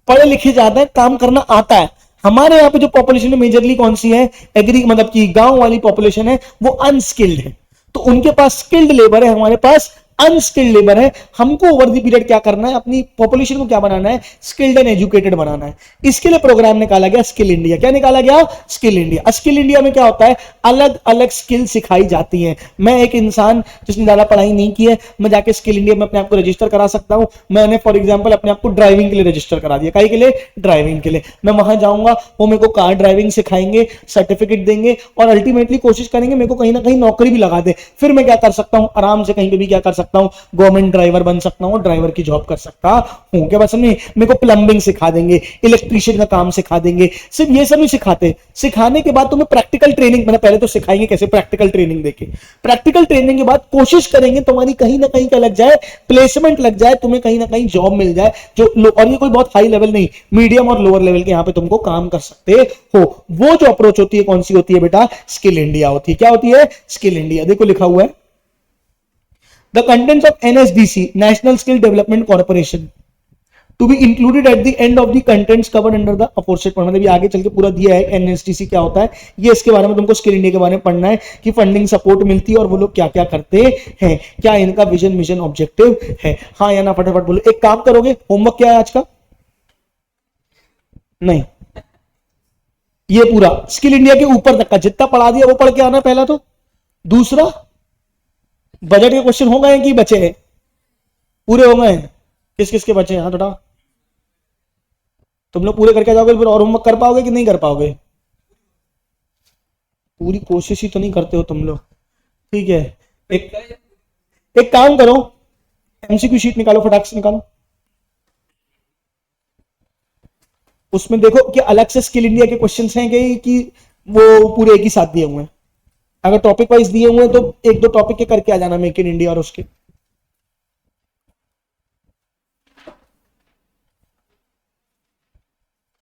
पढ़े लिखे ज्यादा है, काम करना आता है। हमारे यहाँ पे जो पॉपुलेशन है मेजरली कौन सी है, एग्री, मतलब कि गांव वाली पॉपुलेशन है, वो अनस्किल्ड है। तो उनके पास स्किल्ड लेबर है, हमारे पास अनस्किल्ड लेबर है। हमको ओवर द पीरियड क्या करना है, अपनी पॉपुलेशन को क्या बनाना है, स्किल्ड एंड एजुकेटेड बनाना है। इसके लिए प्रोग्राम निकाला गया स्किल इंडिया। क्या निकाला गया, स्किल इंडिया। स्किल इंडिया में क्या होता है, अलग अलग स्किल सिखाई जाती है। मैं एक इंसान जिसने ज्यादा पढ़ाई नहीं की है, मैं जाके स्किल इंडिया में अपने आप को रजिस्टर करा सकता हूं। मैंने फॉर एग्जांपल अपने आप को ड्राइविंग के लिए रजिस्टर करा दिया, काहे के लिए, ड्राइविंग के लिए। मैं वहां जाऊंगा, वो मेरे को कार ड्राइविंग सिखाएंगे, सर्टिफिकेट देंगे, और अल्टीमेटली कोशिश करेंगे मेरे को कहीं ना कहीं नौकरी भी लगा दे। फिर मैं क्या कर सकता हूं, आराम से कहीं पे भी क्या कर सकता हूं, गवर्नमेंट ड्राइवर बन सकता हूं, ड्राइवर की जॉब कर सकता हूं। क्या बात समझे, मेरे को प्लम्बिंग सिखा देंगे, इलेक्ट्रीशियन का काम सिखा देंगे। सिर्फ ये सब नहीं सिखाते, सिखाने के बाद तुम्हें प्रैक्टिकल ट्रेनिंग, मतलब पहले तो सिखाएंगे कैसे, प्रैक्टिकल ट्रेनिंग देके, प्रैक्टिकल ट्रेनिंग के बाद कोशिश करेंगे तुम्हारी कहीं ना कहीं क्या लग जाए, प्लेसमेंट लग जाए, तुम्हें कहीं ना कहीं जॉब मिल जाए। जो और ये कोई बहुत हाई लेवल नहीं, मीडियम और लोअर लेवल के यहां पे तुमको काम कर सकते हो। वो जो अप्रोच होती है कौन सी होती है बेटा, स्किल इंडिया होती है। क्या होती है, स्किल इंडिया। देखो लिखा हुआ है, the contents of NSDC, National Skill Development Corporation, to be included at the end of the contents covered under the aforesaid point। मतलब ये आगे चल के पूरा दिया है NSDC क्या होता है, ये इसके बारे में तुमको स्किल इंडिया के बारे में पढ़ना है कि फंडिंग सपोर्ट मिलती है और वो लोग क्या क्या करते हैं, क्या इनका विजन मिशन ऑब्जेक्टिव है। हाँ या ना फटाफट बोलो। एक काम करोगे, होमवर्क क्या है आज का, नहीं, ये पूरा स्किल इंडिया के ऊपर तक का जितना पढ़ा दिया वो पढ़ के आना पहला तो। दूसरा, बजट के क्वेश्चन हो गए कि बचे हैं, पूरे हो गए, किस किस के बचे हैं, हाथ उठाओ। तुम लोग पूरे करके जाओगे फिर और होमवर्क कर पाओगे कि नहीं कर पाओगे, पूरी कोशिश ही तो नहीं करते हो तुम लोग, ठीक है। एक एक काम करो, MCQ शीट निकालो, फटाक से निकालो। उसमें देखो कि अलग से स्किल इंडिया के क्वेश्चंस हैं कि वो पूरे एक ही साथ दिए हुए हैं। अगर टॉपिक वाइज दिए हुए हैं तो एक दो टॉपिक के करके आ जाना, मेक इन इंडिया और उसके